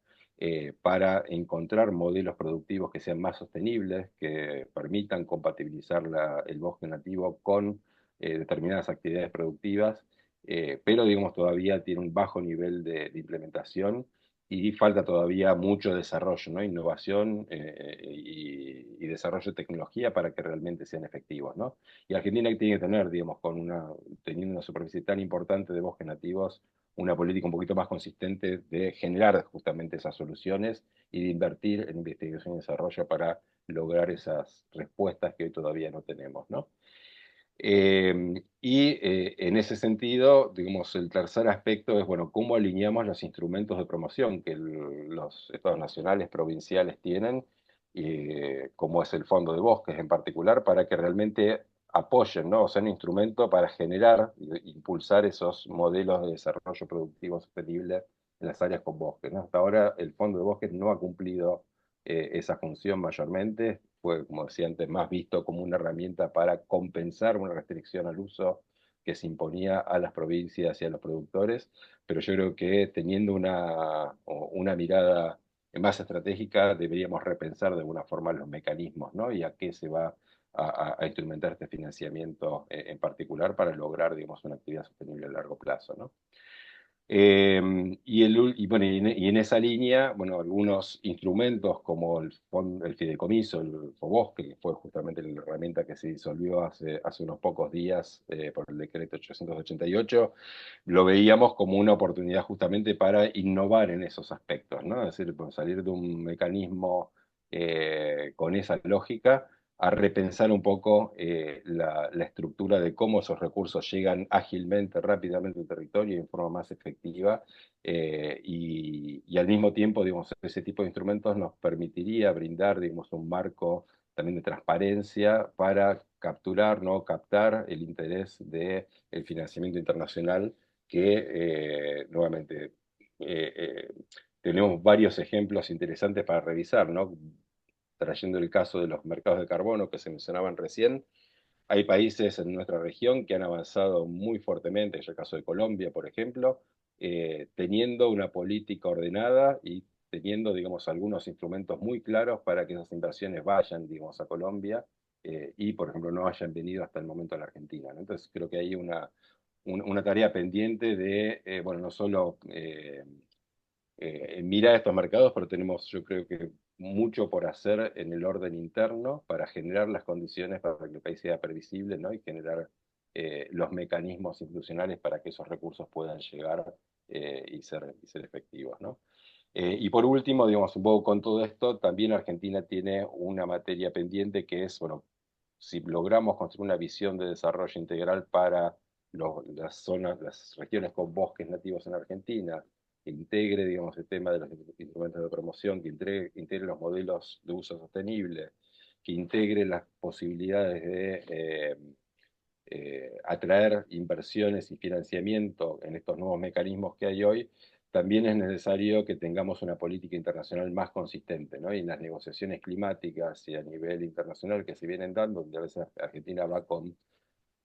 para encontrar modelos productivos que sean más sostenibles, que permitan compatibilizar el bosque nativo con determinadas actividades productivas, pero digamos todavía tiene un bajo nivel de implementación y falta todavía mucho desarrollo, ¿no? Innovación y desarrollo de tecnología para que realmente sean efectivos, ¿no? Y Argentina tiene que tener, digamos, teniendo una superficie tan importante de bosques nativos, una política un poquito más consistente de generar justamente esas soluciones y de invertir en investigación y desarrollo para lograr esas respuestas que hoy todavía no tenemos, ¿no? En ese sentido, digamos, el tercer aspecto es, bueno, cómo alineamos los instrumentos de promoción que los estados nacionales, provinciales tienen, como es el Fondo de Bosques en particular, para que realmente apoyen, ¿no? O sea, un instrumento para generar e impulsar esos modelos de desarrollo productivo sostenible en las áreas con bosques, ¿no? Hasta ahora el Fondo de Bosques no ha cumplido esa función mayormente, fue, como decía antes, más visto como una herramienta para compensar una restricción al uso que se imponía a las provincias y a los productores, pero yo creo que teniendo una mirada más estratégica deberíamos repensar de alguna forma los mecanismos, ¿no? Y a qué se va a instrumentar este financiamiento en particular para lograr, digamos, una actividad sostenible a largo plazo, ¿no? Bueno, y en esa línea, bueno, algunos instrumentos como el fideicomiso, el FOBOSQUE, que fue justamente la herramienta que se disolvió hace unos pocos días por el decreto 888, lo veíamos como una oportunidad justamente para innovar en esos aspectos, ¿no? Es decir, pues, salir de un mecanismo con esa lógica a repensar un poco la estructura de cómo esos recursos llegan ágilmente, rápidamente al territorio y en forma más efectiva. Y al mismo tiempo, digamos, ese tipo de instrumentos nos permitiría brindar, digamos, un marco también de transparencia para capturar, ¿no? Captar el interés del financiamiento internacional que, nuevamente, eh, eh, tenemos varios ejemplos interesantes para revisar, ¿no? Trayendo el caso de los mercados de carbono que se mencionaban recién, hay países en nuestra región que han avanzado muy fuertemente, es el caso de Colombia, por ejemplo, teniendo una política ordenada y teniendo, digamos, algunos instrumentos muy claros para que esas inversiones vayan, digamos, a Colombia y, por ejemplo, no hayan venido hasta el momento a la Argentina, ¿no? Entonces, creo que hay una tarea pendiente de, bueno, no solo mirar estos mercados, pero tenemos, yo creo que mucho por hacer en el orden interno para generar las condiciones para que el país sea previsible, ¿no? Y generar los mecanismos institucionales para que esos recursos puedan llegar y ser efectivos, ¿no? Y por último, digamos, un poco con todo esto, también Argentina tiene una materia pendiente que es, bueno, si logramos construir una visión de desarrollo integral para las zonas, las regiones con bosques nativos en Argentina, que integre, digamos, el tema de los instrumentos de promoción, que integre los modelos de uso sostenible, que integre las posibilidades de atraer inversiones y financiamiento en estos nuevos mecanismos que hay hoy, también es necesario que tengamos una política internacional más consistente, ¿no? Y en las negociaciones climáticas y a nivel internacional que se vienen dando, donde a veces Argentina va con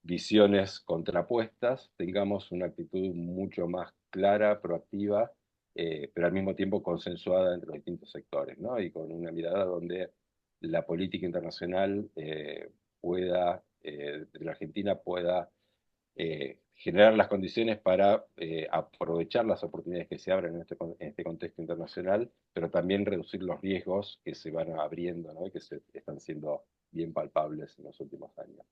visiones contrapuestas, tengamos una actitud mucho más clara, proactiva, pero al mismo tiempo consensuada entre los distintos sectores, ¿no? Y con una mirada donde la política internacional de la Argentina pueda generar las condiciones para aprovechar las oportunidades que se abren en este contexto internacional, pero también reducir los riesgos que se van abriendo, ¿no? Y que están siendo bien palpables en los últimos años.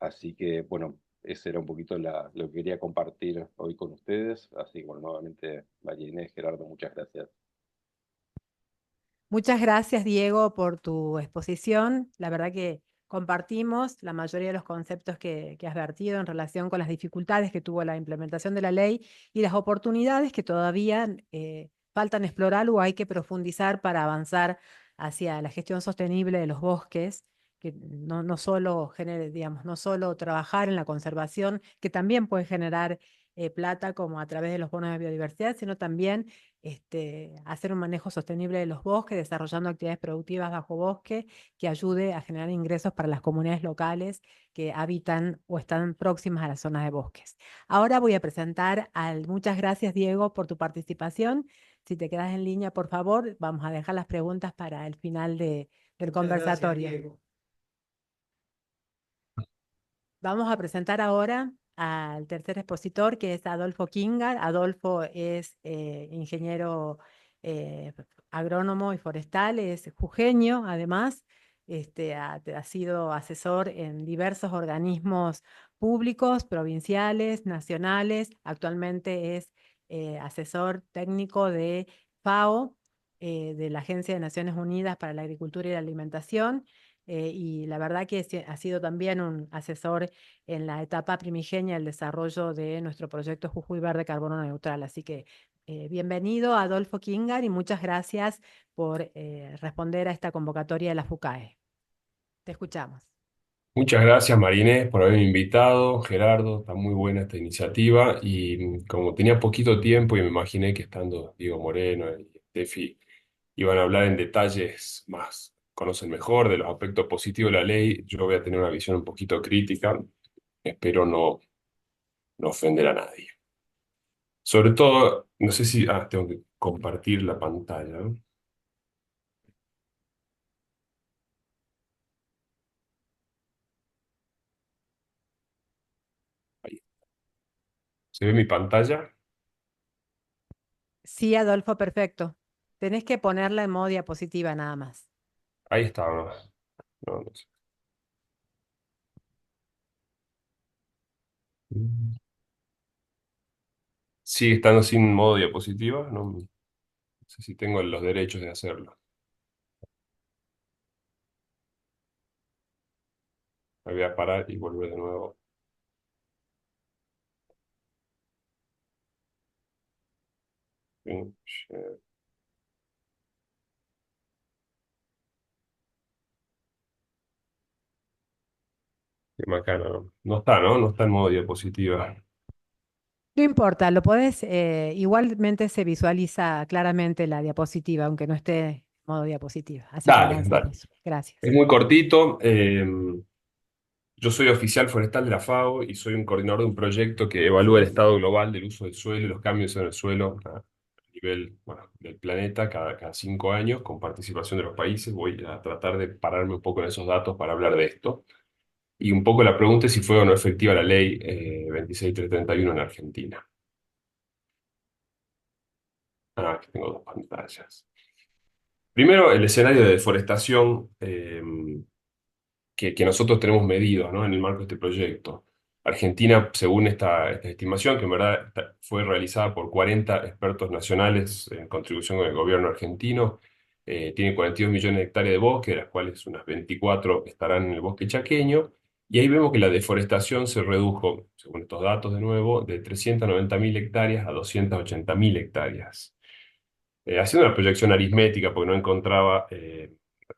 Así que, bueno, ese era un poquito lo que quería compartir hoy con ustedes. Así que, bueno, nuevamente, María Inés, Gerardo, muchas gracias. Muchas gracias, Diego, por tu exposición. La verdad que compartimos la mayoría de los conceptos que has vertido en relación con las dificultades que tuvo la implementación de la ley y las oportunidades que todavía faltan explorar o hay que profundizar para avanzar hacia la gestión sostenible de los bosques, que no solo genere, digamos, no solo trabajar en la conservación, que también puede generar plata como a través de los bonos de biodiversidad, sino también hacer un manejo sostenible de los bosques, desarrollando actividades productivas bajo bosque que ayude a generar ingresos para las comunidades locales que habitan o están próximas a las zonas de bosques. Ahora voy a presentar muchas gracias, Diego, por tu participación. Si te quedas en línea, por favor, vamos a dejar las preguntas para el final del Muchas gracias, conversatorio. Diego. Vamos a presentar ahora al tercer expositor, que es Adolfo Kingar. Adolfo es ingeniero eh, agrónomo y forestal, es jujeño, además. Ha sido asesor en diversos organismos públicos, provinciales, nacionales. Actualmente es asesor técnico de FAO, de la Agencia de Naciones Unidas para la Agricultura y la Alimentación. Y la verdad que ha sido también un asesor en la etapa primigenia del desarrollo de nuestro proyecto Jujuy Verde Carbono Neutral. Así que bienvenido, Adolfo Kingar, y muchas gracias por responder a esta convocatoria de la FUCAE. Te escuchamos. Muchas gracias, Marinés, por haberme invitado. Gerardo, está muy buena esta iniciativa y como tenía poquito tiempo y me imaginé que estando Diego Moreno y Steffi iban a hablar en detalles más, conocen mejor de los aspectos positivos de la ley, yo voy a tener una visión un poquito crítica, espero no ofender a nadie. Sobre todo, no sé si, tengo que compartir la pantalla, ¿no? Ahí. ¿Se ve mi pantalla? Sí, Adolfo, perfecto. Tenés que ponerla en modo diapositiva nada más. Ahí está, ¿no? No sé. Sigue estando sin modo diapositiva, no sé si tengo los derechos de hacerlo. Me voy a parar y volver de nuevo. Share. Qué macana, ¿no? No está, ¿no? No está en modo diapositiva. No importa, lo podés, igualmente se visualiza claramente la diapositiva, aunque no esté en modo diapositiva. Así que Dale, avanza con dale. eso. Gracias. Es muy cortito. Yo soy oficial forestal de la FAO y soy un coordinador de un proyecto que evalúa el estado global del uso del suelo y los cambios en el suelo a nivel, bueno, del planeta cada 5 años, con participación de los países. Voy a tratar de pararme un poco en esos datos para hablar de esto. Y un poco la pregunta es si fue o no efectiva la ley 26331 en Argentina. Que tengo dos pantallas. Primero, el escenario de deforestación que nosotros tenemos medido, ¿no? En el marco de este proyecto. Argentina, según esta estimación, que en verdad fue realizada por 40 expertos nacionales en contribución con el gobierno argentino, tiene 42 millones de hectáreas de bosque, de las cuales unas 24 estarán en el bosque chaqueño, y ahí vemos que la deforestación se redujo, según estos datos de nuevo, de 390.000 hectáreas a 280.000 hectáreas. Haciendo una proyección aritmética, porque no encontraba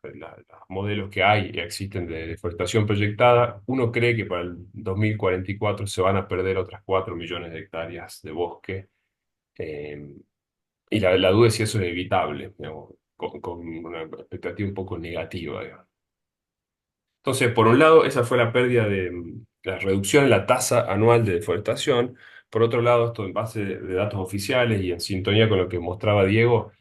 los modelos que hay y existen de deforestación proyectada, uno cree que para el 2044 se van a perder otras 4 millones de hectáreas de bosque Eh, y la duda es si eso es evitable, digamos, con una expectativa un poco negativa, digamos. Entonces, por un lado, esa fue la pérdida de la reducción en la tasa anual de deforestación. Por otro lado, esto en base de datos oficiales y en sintonía con lo que mostraba Diego,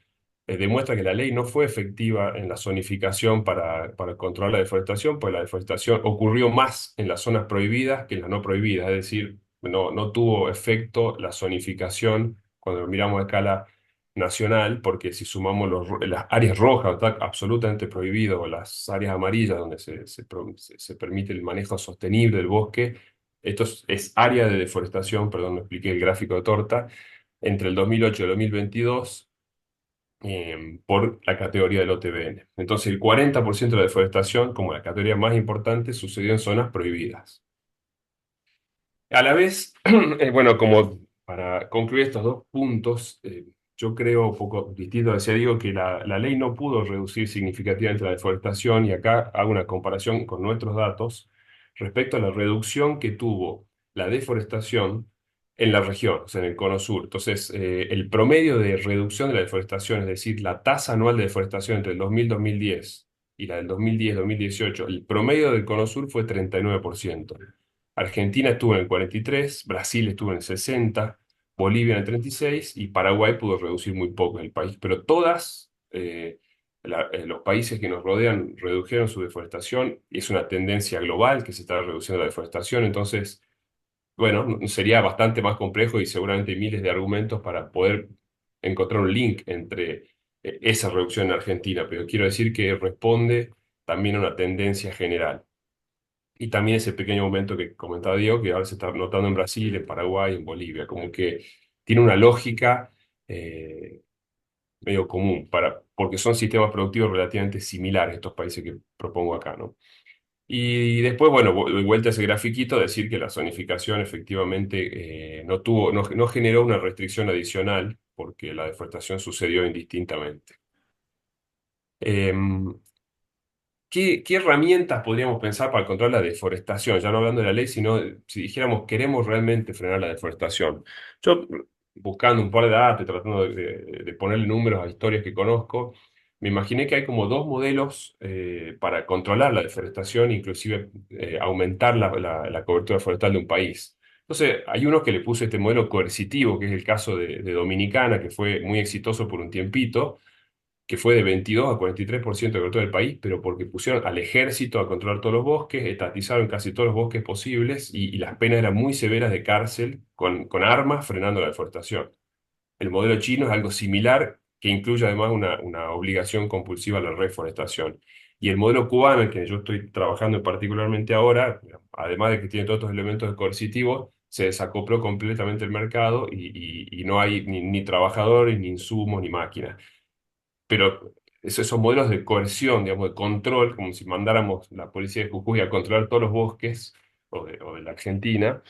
demuestra que la ley no fue efectiva en la zonificación para controlar la deforestación, pues la deforestación ocurrió más en las zonas prohibidas que en las no prohibidas, es decir, no tuvo efecto la zonificación cuando lo miramos a escala nacional, porque si sumamos las áreas rojas, donde está absolutamente prohibido, o las áreas amarillas, donde se permite el manejo sostenible del bosque, esto es área de deforestación, perdón, no expliqué el gráfico de torta, entre el 2008 y el 2022 por la categoría del OTBN. Entonces, el 40% de la deforestación, como la categoría más importante, sucedió en zonas prohibidas. A la vez, bueno, como para concluir estos dos puntos, yo creo, un poco distinto, decía digo, que la ley no pudo reducir significativamente la deforestación, y acá hago una comparación con nuestros datos respecto a la reducción que tuvo la deforestación en la región, o sea, en el Cono Sur. Entonces, el promedio de reducción de la deforestación, es decir, la tasa anual de deforestación entre el 2000 y 2010 y la del 2010-2018, el promedio del Cono Sur fue 39%. Argentina estuvo en el 43, Brasil estuvo en el 60, Bolivia en el 36 y Paraguay pudo reducir muy poco en el país. Pero todas los países que nos rodean redujeron su deforestación y es una tendencia global que se está reduciendo la deforestación. Entonces, bueno, sería bastante más complejo y seguramente hay miles de argumentos para poder encontrar un link entre esa reducción en Argentina, pero quiero decir que responde también a una tendencia general. Y también ese pequeño momento que comentaba Diego, que ahora se está notando en Brasil, en Paraguay, en Bolivia, como que tiene una lógica medio común, porque son sistemas productivos relativamente similares estos países que propongo acá, ¿no? Y después, bueno, de vuelta a ese grafiquito, decir que la zonificación efectivamente no generó una restricción adicional, porque la deforestación sucedió indistintamente. Em, ¿Qué herramientas podríamos pensar para controlar la deforestación? Ya no hablando de la ley, sino si dijéramos queremos realmente frenar la deforestación. Yo, buscando un par de datos y tratando de ponerle números a historias que conozco, me imaginé que hay como dos modelos para controlar la deforestación, inclusive aumentar la cobertura forestal de un país. Entonces, hay uno que le puse este modelo coercitivo, que es el caso de Dominicana, que fue muy exitoso por un tiempito, que fue de 22 a 43% de todo el país, pero porque pusieron al ejército a controlar todos los bosques, estatizaron casi todos los bosques posibles y las penas eran muy severas de cárcel con armas frenando la deforestación. El modelo chino es algo similar, que incluye además una obligación compulsiva a la reforestación. Y el modelo cubano, en que yo estoy trabajando particularmente ahora, además de que tiene todos estos elementos coercitivos, se desacopló completamente el mercado y no hay ni trabajadores, ni insumos, ni máquinas. Pero esos modelos de coerción, digamos, de control, como si mandáramos la policía de Jujuy a controlar todos los bosques o de la Argentina,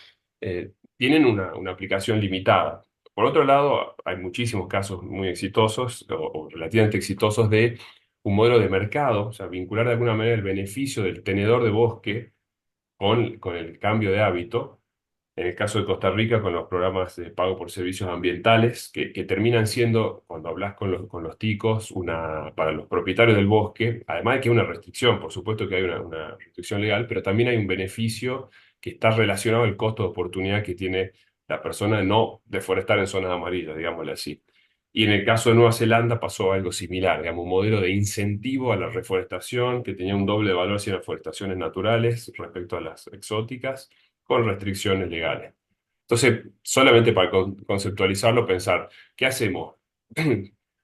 tienen una aplicación limitada. Por otro lado, hay muchísimos casos muy exitosos o relativamente exitosos de un modelo de mercado, o sea, vincular de alguna manera el beneficio del tenedor de bosque con el cambio de hábito, en el caso de Costa Rica, con los programas de pago por servicios ambientales, que terminan siendo, cuando hablas con los ticos, para los propietarios del bosque, además de que hay una restricción, por supuesto que hay una restricción legal, pero también hay un beneficio que está relacionado al costo de oportunidad que tiene la persona de no deforestar en zonas amarillas, digámosle así. Y en el caso de Nueva Zelanda pasó algo similar, digamos, un modelo de incentivo a la reforestación que tenía un doble valor hacia las forestaciones naturales respecto a las exóticas, con restricciones legales. Entonces, solamente para conceptualizarlo, pensar, ¿qué hacemos?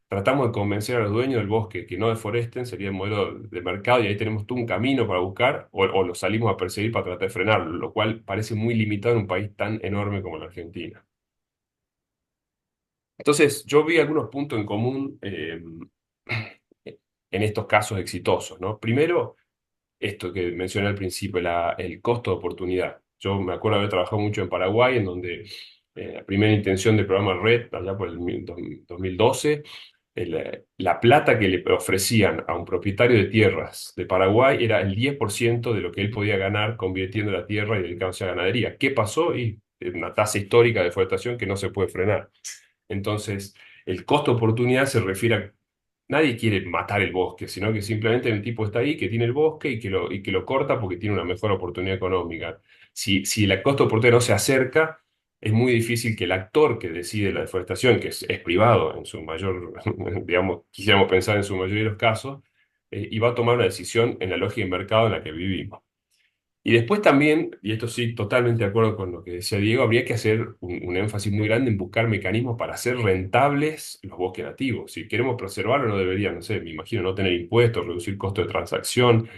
Tratamos de convencer a los dueños del bosque que no deforesten, sería el modelo de mercado, y ahí tenemos todo un camino para buscar, o lo salimos a perseguir para tratar de frenarlo, lo cual parece muy limitado en un país tan enorme como la Argentina. Entonces, yo vi algunos puntos en común en estos casos exitosos, ¿no? Primero, esto que mencioné al principio, el costo de oportunidad. Yo me acuerdo de haber trabajado mucho en Paraguay, en donde la primera intención del programa RED, allá por el 2012, la plata que le ofrecían a un propietario de tierras de Paraguay era el 10% de lo que él podía ganar convirtiendo la tierra y dedicándose a ganadería. ¿Qué pasó? Y una tasa histórica de deforestación que no se puede frenar. Entonces, el costo de oportunidad se refiere a... Nadie quiere matar el bosque, sino que simplemente el tipo está ahí, que tiene el bosque y que lo corta porque tiene una mejor oportunidad económica. Si el costo de oportunidad no se acerca, es muy difícil que el actor que decide la deforestación, que es privado en su mayor, digamos, quisiéramos pensar en su mayoría de los casos, y va a tomar una decisión en la lógica de mercado en la que vivimos. Y después también, y esto sí, totalmente de acuerdo con lo que decía Diego, habría que hacer un énfasis muy grande en buscar mecanismos para hacer rentables los bosques nativos. Si queremos preservarlo, no deberían, no sé, me imagino, no tener impuestos, reducir costo de transacción.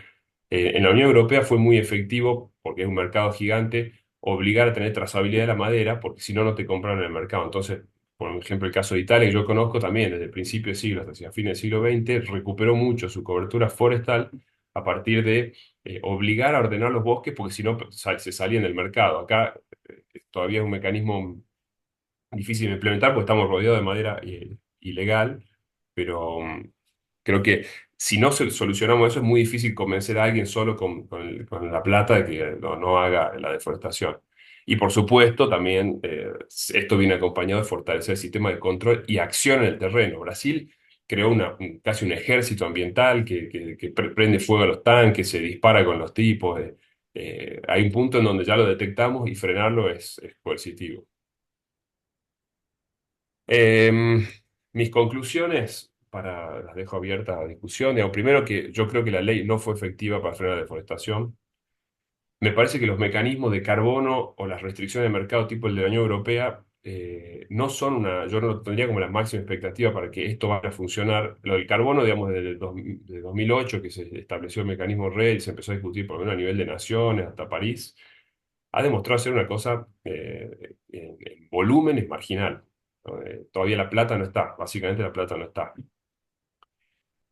En la Unión Europea fue muy efectivo, porque es un mercado gigante, obligar a tener trazabilidad de la madera, porque si no, no te compran en el mercado. Entonces, por ejemplo, el caso de Italia, que yo conozco también, desde el principio del siglo hasta hacia fines del siglo XX, recuperó mucho su cobertura forestal a partir de obligar a ordenar los bosques, porque si no se salían del mercado. Acá todavía es un mecanismo difícil de implementar, porque estamos rodeados de madera ilegal, pero creo que si no solucionamos eso, es muy difícil convencer a alguien solo con la plata de que no haga la deforestación. Y por supuesto, también esto viene acompañado de fortalecer el sistema de control y acción en el terreno. Brasil creó casi un ejército ambiental que prende fuego a los tanques, se dispara con los tipos. Hay un punto en donde ya lo detectamos y frenarlo es coercitivo. Em, Mis conclusiones, las dejo abiertas a discusión. Digamos, primero que yo creo que la ley no fue efectiva para frenar la deforestación. Me parece que los mecanismos de carbono o las restricciones de mercado tipo el de la Unión Europea no son yo no tendría como la máxima expectativa para que esto vaya a funcionar. Lo del carbono, digamos, de 2008 que se estableció el mecanismo RED y se empezó a discutir por lo menos a nivel de naciones hasta París, ha demostrado ser una cosa en volumen es marginal. Todavía la plata no está, básicamente la plata no está.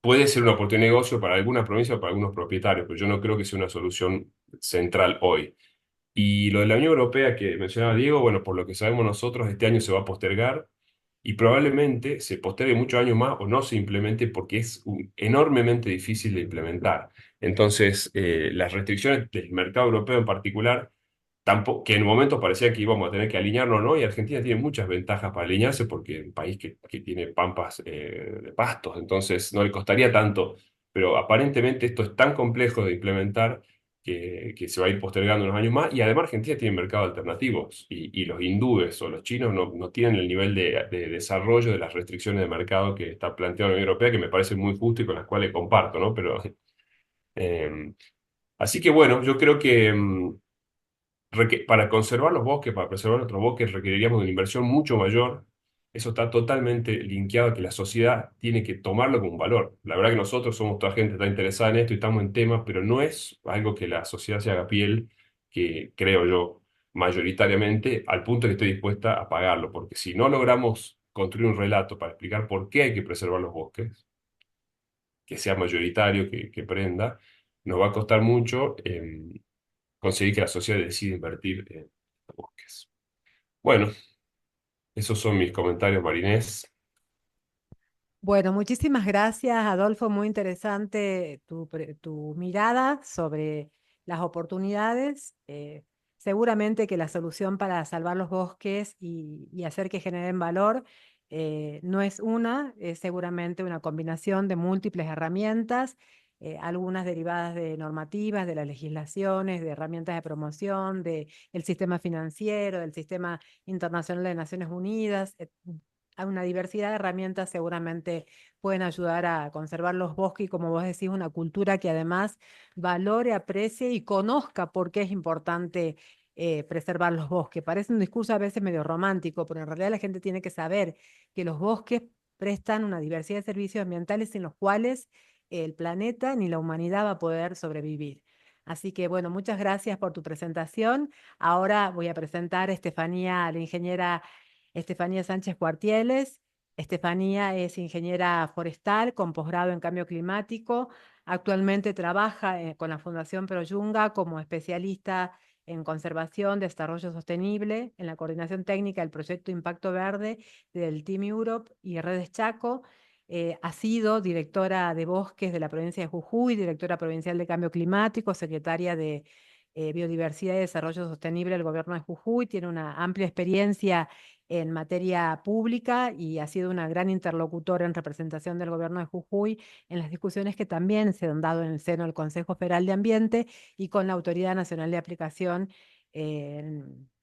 Puede ser una oportunidad de negocio para algunas provincias o para algunos propietarios, pero yo no creo que sea una solución central hoy. Y lo de la Unión Europea que mencionaba Diego, bueno, por lo que sabemos nosotros, este año se va a postergar y probablemente se postergue muchos años más o no se implemente porque es enormemente difícil de implementar. Entonces, las restricciones del mercado europeo en particular tampoco, que en un momento parecía que íbamos a tener que alinearnos, ¿no? Y Argentina tiene muchas ventajas para alinearse porque es un país que tiene pampas de pastos, entonces no le costaría tanto, pero aparentemente esto es tan complejo de implementar que se va a ir postergando unos años más, y además Argentina tiene mercados alternativos, y los hindúes o los chinos no tienen el nivel de desarrollo de las restricciones de mercado que está planteando la Unión Europea, que me parece muy justo y con las cuales comparto, ¿no? Pero, eh, así que bueno, yo creo que... para conservar los bosques, para preservar nuestros bosques, requeriríamos de una inversión mucho mayor. Eso está totalmente linkeado a que la sociedad tiene que tomarlo como un valor. La verdad que nosotros somos toda gente que está interesada en esto y estamos en temas, pero no es algo que la sociedad se haga piel, que creo yo, mayoritariamente, al punto que estoy dispuesta a pagarlo. Porque si no logramos construir un relato para explicar por qué hay que preservar los bosques, que sea mayoritario, que prenda, nos va a costar mucho. Conseguir que la sociedad decida invertir en bosques. Bueno, esos son mis comentarios, Marinés. Bueno, muchísimas gracias, Adolfo. Muy interesante tu mirada sobre las oportunidades. Seguramente que la solución para salvar los bosques y hacer que generen valor no es una, es seguramente una combinación de múltiples herramientas, algunas derivadas de normativas, de las legislaciones, de herramientas de promoción, del sistema financiero, del sistema internacional de Naciones Unidas. Hay una diversidad de herramientas seguramente pueden ayudar a conservar los bosques y, como vos decís, una cultura que además valore, aprecie y conozca por qué es importante preservar los bosques. Parece un discurso a veces medio romántico, pero en realidad la gente tiene que saber que los bosques prestan una diversidad de servicios ambientales sin los cuales el planeta ni la humanidad va a poder sobrevivir. Así que, bueno, muchas gracias por tu presentación. Ahora voy a presentar a Estefanía, la ingeniera Estefanía Sánchez Cuartieles. Estefanía es ingeniera forestal con posgrado en cambio climático. Actualmente trabaja con la Fundación Proyunga como especialista en conservación, desarrollo sostenible, en la coordinación técnica del proyecto Impacto Verde del Team Europe y Redes Chaco. Ha sido directora de bosques de la provincia de Jujuy, directora provincial de cambio climático, secretaria de Biodiversidad y Desarrollo Sostenible del gobierno de Jujuy. Tiene una amplia experiencia en materia pública y ha sido una gran interlocutora en representación del gobierno de Jujuy en las discusiones que también se han dado en el seno del Consejo Federal de Ambiente y con la Autoridad Nacional de Aplicación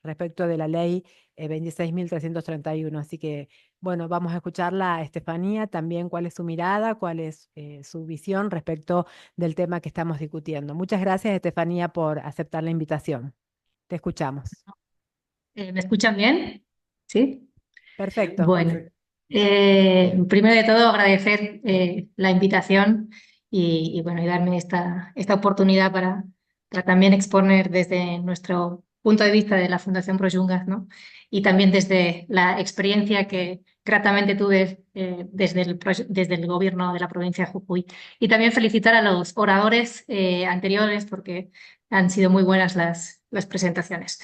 respecto de la ley 26.331. Así que, bueno, vamos a escucharla a Estefanía también cuál es su mirada, cuál es su visión respecto del tema que estamos discutiendo. Muchas gracias, Estefanía, por aceptar la invitación. Te escuchamos. ¿Me escuchan bien? ¿Sí? Perfecto. Bueno, primero de todo agradecer la invitación y bueno, y darme esta oportunidad para también exponer desde nuestro punto de vista de la Fundación Proyungas, ¿no? Y también desde la experiencia que gratamente tuve desde el gobierno de la provincia de Jujuy. Y también felicitar a los oradores anteriores porque han sido muy buenas las presentaciones.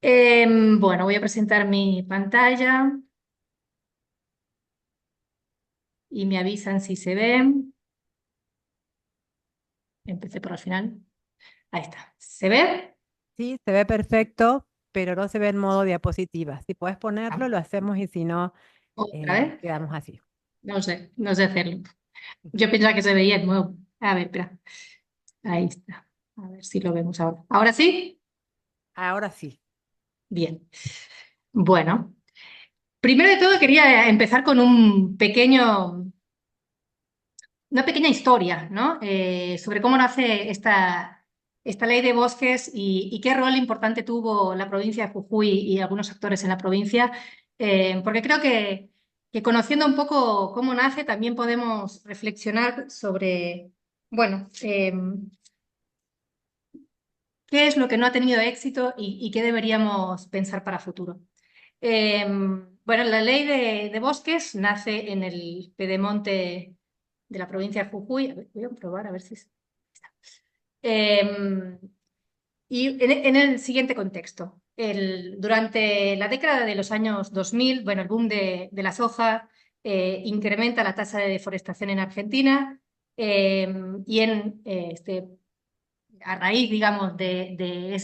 Bueno, voy a presentar mi pantalla y me avisan si se ven. Empecé por el final. Ahí está. ¿Se ve? Sí, se ve perfecto, pero no se ve en modo diapositiva. Si puedes ponerlo, lo hacemos y si no, ¿Otra vez? quedamos así. No sé hacerlo. Yo pensaba que se veía de nuevo. A ver, espera. Ahí está. A ver si lo vemos ahora. ¿Ahora sí? Ahora sí. Bien. Bueno, primero de todo quería empezar con una pequeña historia, ¿no? Sobre cómo nace esta ley de bosques y qué rol importante tuvo la provincia de Jujuy y algunos actores en la provincia, porque creo que conociendo un poco cómo nace también podemos reflexionar sobre, bueno, qué es lo que no ha tenido éxito y qué deberíamos pensar para futuro. Bueno, la ley de bosques nace en el pedemonte de la provincia de Jujuy. A ver, voy a probar a ver si está. Y en el siguiente contexto, durante la década de los años 2000, bueno, el boom de la soja incrementa la tasa de deforestación en Argentina y a raíz, digamos, de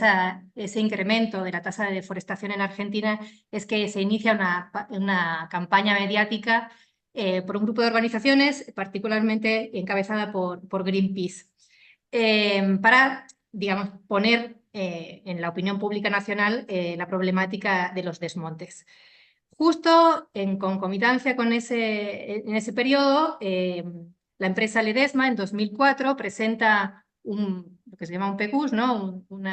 ese incremento de la tasa de deforestación en Argentina es que se inicia una campaña mediática por un grupo de organizaciones, particularmente encabezada por Greenpeace, para, digamos, poner en la opinión pública nacional la problemática de los desmontes. Justo en concomitancia en ese periodo, la empresa Ledesma en 2004 presenta lo que se llama un PECUS, ¿no? un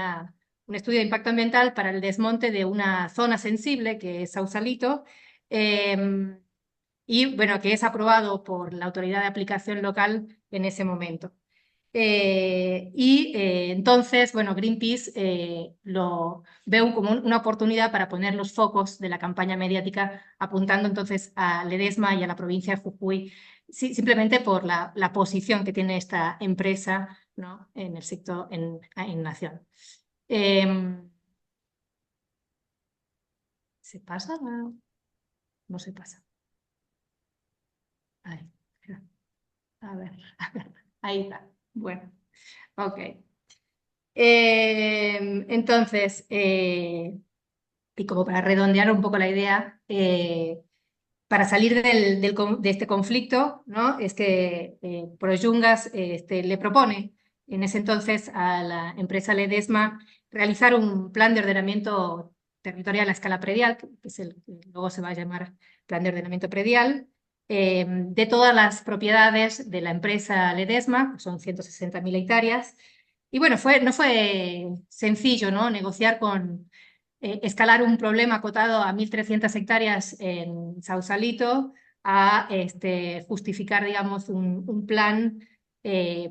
estudio de impacto ambiental para el desmonte de una zona sensible que es Sausalito, y bueno, que es aprobado por la autoridad de aplicación local en ese momento. Entonces, bueno, Greenpeace lo ve como una oportunidad para poner los focos de la campaña mediática apuntando entonces a Ledesma y a la provincia de Jujuy, simplemente por la posición que tiene esta empresa, ¿no? en el sector, en Nación. ¿Se pasa? No se pasa. Ahí. A ver, ahí está. Bueno, ok. Entonces, y como para redondear un poco la idea, para salir de este conflicto, ¿no? es que Proyungas le propone en ese entonces a la empresa Ledesma realizar un plan de ordenamiento territorial a escala predial, que luego se va a llamar Plan de Ordenamiento Predial, de todas las propiedades de la empresa Ledesma, que son 160.000 hectáreas. Y bueno, no fue sencillo, ¿no? negociar escalar un problema acotado a 1.300 hectáreas en Sausalito a justificar, digamos, un plan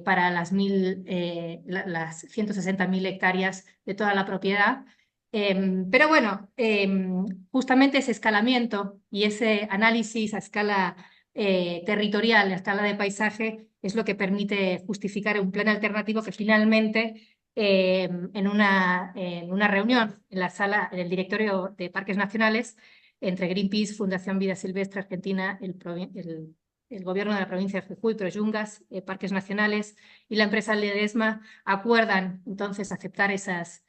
para las 160.000 hectáreas de toda la propiedad. Pero bueno, justamente ese escalamiento y ese análisis a escala territorial, a escala de paisaje, es lo que permite justificar un plan alternativo que finalmente en una reunión en la sala, en el directorio de Parques Nacionales, entre Greenpeace, Fundación Vida Silvestre Argentina, el gobierno de la provincia de Jujuy, Proyungas, Parques Nacionales y la empresa Ledesma acuerdan entonces aceptar esas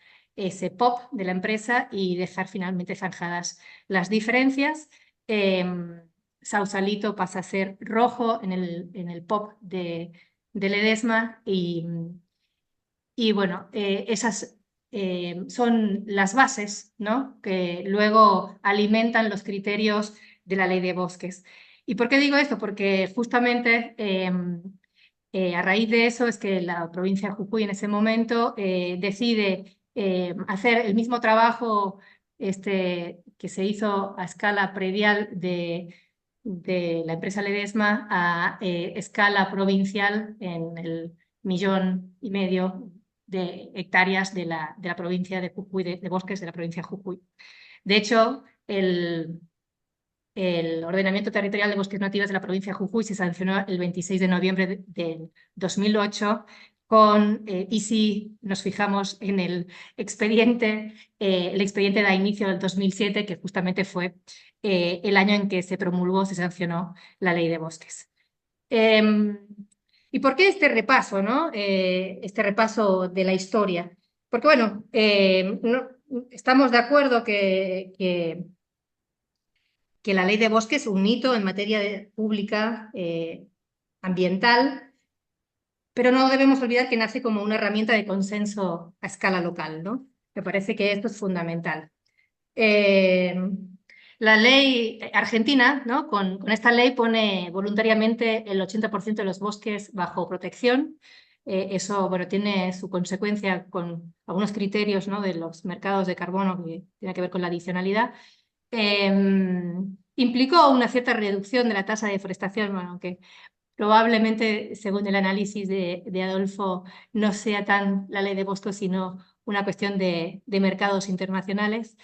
ese POP de la empresa y dejar finalmente zanjadas las diferencias. Sausalito pasa a ser rojo en el POP de Ledesma y bueno, esas son las bases, ¿no?, que luego alimentan los criterios de la Ley de Bosques. ¿Y por qué digo esto? Porque justamente a raíz de eso es que la provincia de Jujuy en ese momento decide hacer el mismo trabajo que se hizo a escala predial de la empresa Ledesma a escala provincial en el 1,5 millones de hectáreas de la provincia de Jujuy, de bosques de la provincia de Jujuy. De hecho, el ordenamiento territorial de bosques nativos de la provincia de Jujuy se sancionó el 26 de noviembre del 2008 y si nos fijamos en el expediente da inicio del 2007, que justamente fue el año en que se promulgó, se sancionó la Ley de Bosques. ¿Y por qué este repaso, ¿no? Este repaso de la historia? Porque, bueno, estamos de acuerdo que la Ley de Bosques es un hito en materia pública ambiental, pero no debemos olvidar que nace como una herramienta de consenso a escala local, ¿no? Me parece que esto es fundamental. La ley argentina, ¿no?, con esta ley pone voluntariamente el 80% de los bosques bajo protección. Eso, bueno, tiene su consecuencia con algunos criterios, ¿no?, de los mercados de carbono que tiene que ver con la adicionalidad. Implicó una cierta reducción de la tasa de deforestación, bueno, aunque probablemente, según el análisis de Adolfo, no sea tan la Ley de Bosques, sino una cuestión de mercados internacionales.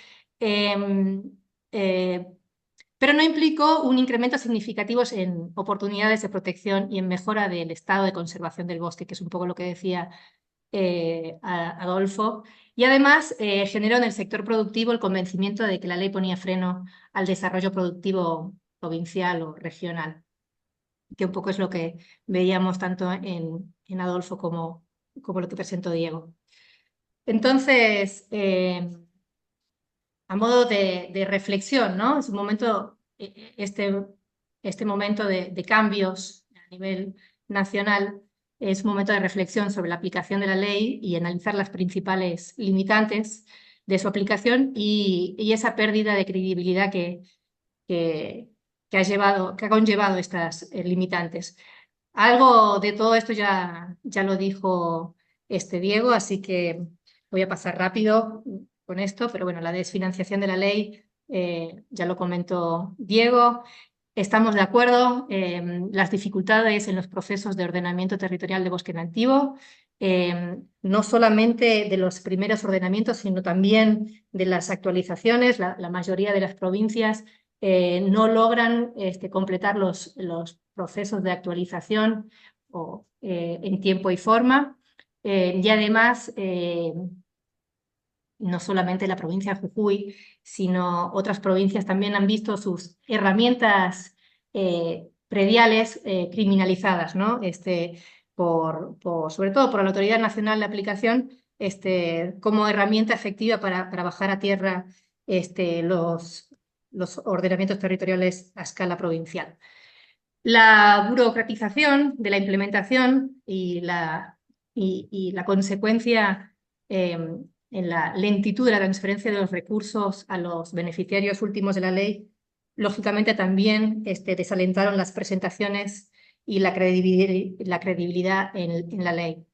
Pero no implicó un incremento significativo en oportunidades de protección y en mejora del estado de conservación del bosque, que es un poco lo que decía Adolfo. Y además generó en el sector productivo el convencimiento de que la ley ponía freno al desarrollo productivo provincial o regional, que un poco es lo que veíamos tanto en Adolfo como lo que presentó Diego. Entonces, a modo de reflexión, ¿no? Es un momento, este momento de cambios a nivel nacional, es un momento de reflexión sobre la aplicación de la ley y analizar las principales limitantes de su aplicación y esa pérdida de credibilidad que ha conllevado estas limitantes. Algo de todo esto ya lo dijo Diego, así que voy a pasar rápido con esto, pero bueno, la desfinanciación de la ley ya lo comentó Diego. Estamos de acuerdo en las dificultades en los procesos de ordenamiento territorial de bosque nativo, no solamente de los primeros ordenamientos, sino también de las actualizaciones. La mayoría de las provincias no logran completar los procesos de actualización en tiempo y forma. Y además, no solamente la provincia de Jujuy, sino otras provincias también han visto sus herramientas prediales criminalizadas, ¿no? Sobre todo por la Autoridad Nacional de Aplicación, como herramienta efectiva para bajar a tierra los ordenamientos territoriales a escala provincial. La burocratización de la implementación y la consecuencia en la lentitud de la transferencia de los recursos a los beneficiarios últimos de la ley, lógicamente también desalentaron las presentaciones y la credibilidad en la ley.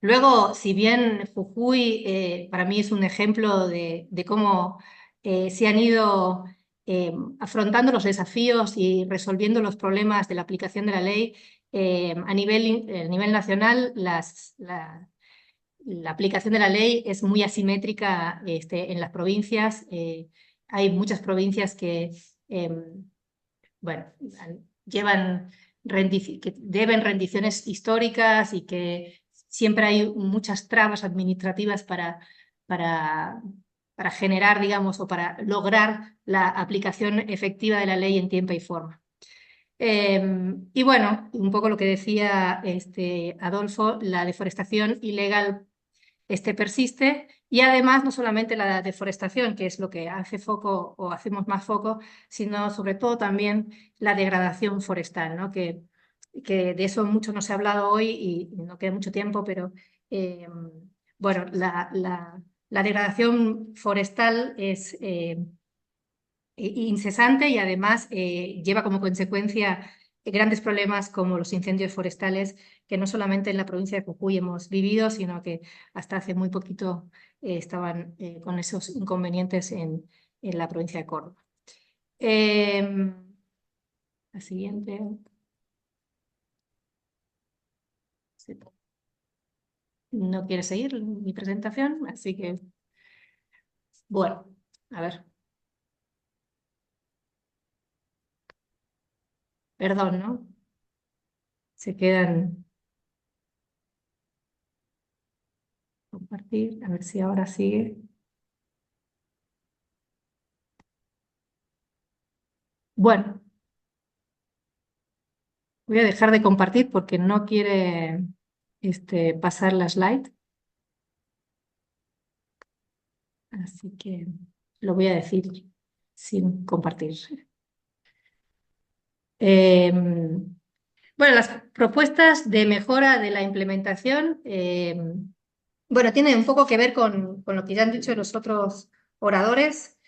Luego, si bien Jujuy para mí es un ejemplo de cómo se han ido afrontando los desafíos y resolviendo los problemas de la aplicación de la ley, a nivel nacional la aplicación de la ley es muy asimétrica en las provincias. Hay muchas provincias que bueno, que deben rendiciones históricas y que siempre hay muchas trabas administrativas para generar, digamos, o para lograr la aplicación efectiva de la ley en tiempo y forma. Y bueno, un poco lo que decía Adolfo, la deforestación ilegal persiste Y además, no solamente la deforestación, que es lo que hace foco o hacemos más foco, sino sobre todo también la degradación forestal, ¿no? Que de eso mucho no se ha hablado hoy y no queda mucho tiempo, pero bueno, la degradación forestal es incesante y además lleva como consecuencia grandes problemas como los incendios forestales, que no solamente en la provincia de Jujuy hemos vivido, sino que hasta hace muy poquito estaban con esos inconvenientes en la provincia de Córdoba. La siguiente. Sí. No quiere seguir mi presentación, así que, bueno, a ver. Perdón, ¿no? Se quedan... Compartir, a ver si ahora sigue. Bueno, voy a dejar de compartir porque no quiere pasar la slide. Así que lo voy a decir sin compartir. Bueno, las propuestas de mejora de la implementación, bueno, tienen un poco que ver con lo que ya han dicho los otros oradores.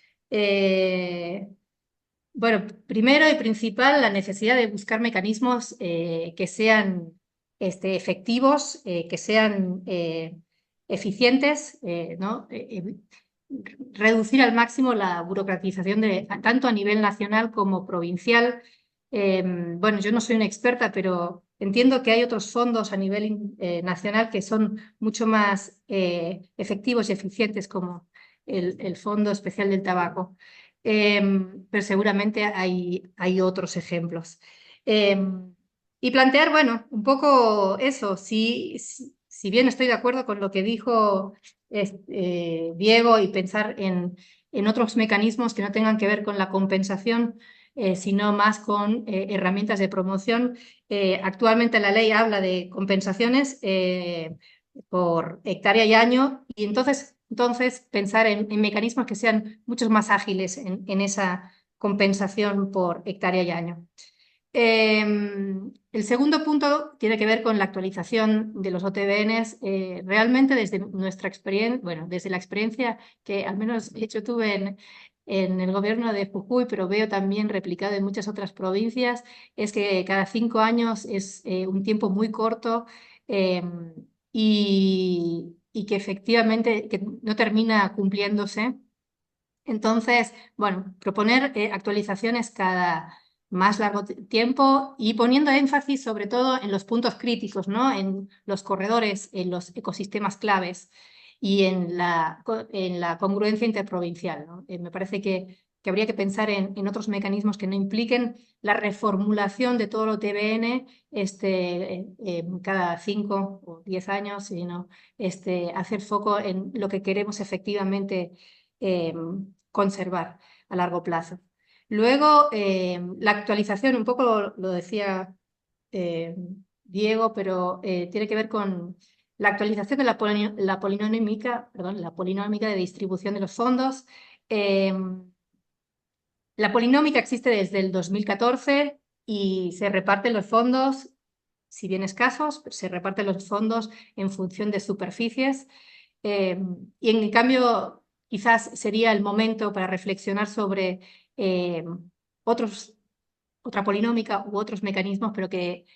Bueno, primero y principal, la necesidad de buscar mecanismos que sean efectivos, que sean eficientes, ¿no? Reducir al máximo la burocratización tanto a nivel nacional como provincial. Bueno, yo no soy una experta, pero entiendo que hay otros fondos a nivel nacional que son mucho más efectivos y eficientes, como el Fondo Especial del Tabaco. Pero seguramente hay otros ejemplos. Y plantear, bueno, un poco eso, si bien estoy de acuerdo con lo que dijo Diego, y pensar en otros mecanismos que no tengan que ver con la compensación, sino más con herramientas de promoción. Actualmente la ley habla de compensaciones por hectárea y año, y entonces pensar en mecanismos que sean mucho más ágiles en esa compensación por hectárea y año. El segundo punto tiene que ver con la actualización de los OTBNs. Realmente desde nuestra experiencia, bueno, desde la experiencia que al menos yo tuve en el gobierno de Jujuy, pero veo también replicado en muchas otras provincias, es que cada 5 años es un tiempo muy corto, y que efectivamente que no termina cumpliéndose. Entonces, bueno, proponer actualizaciones cada más largo tiempo y poniendo énfasis sobre todo en los puntos críticos, ¿no? En los corredores, en los ecosistemas claves y en la congruencia interprovincial, ¿no? Me parece que habría que pensar en otros mecanismos que no impliquen la reformulación de todo lo TBN cada 5 o 10 años, sino hacer foco en lo que queremos efectivamente conservar a largo plazo. Luego, la actualización, un poco lo decía Diego, pero tiene que ver con la actualización de la polinómica de distribución de los fondos. La polinómica existe desde el 2014 y se reparten los fondos, si bien escasos, se reparten los fondos en función de superficies. Y en cambio, quizás sería el momento para reflexionar sobre otra polinómica u otros mecanismos, pero que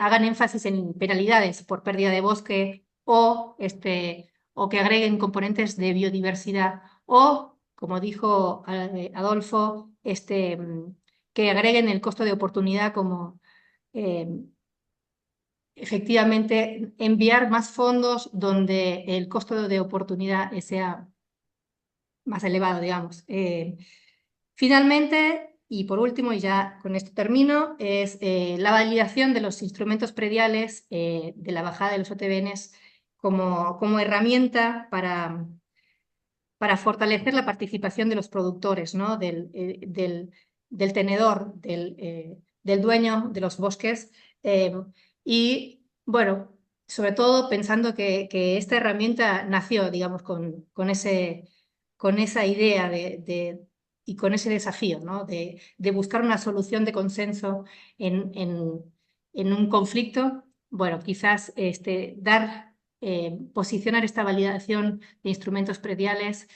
hagan énfasis en penalidades por pérdida de bosque o que agreguen componentes de biodiversidad o, como dijo Adolfo, que agreguen el costo de oportunidad como efectivamente enviar más fondos donde el costo de oportunidad sea más elevado, digamos. Finalmente, y por último, y ya con esto termino, es la validación de los instrumentos prediales de la bajada de los OTBNs como herramienta para fortalecer la participación de los productores, ¿no? del tenedor, del dueño de los bosques. Y bueno, sobre todo pensando que esta herramienta nació, digamos, con esa idea y con ese desafío, ¿no? de buscar una solución de consenso en un conflicto. Bueno, quizás posicionar esta validación de instrumentos prediales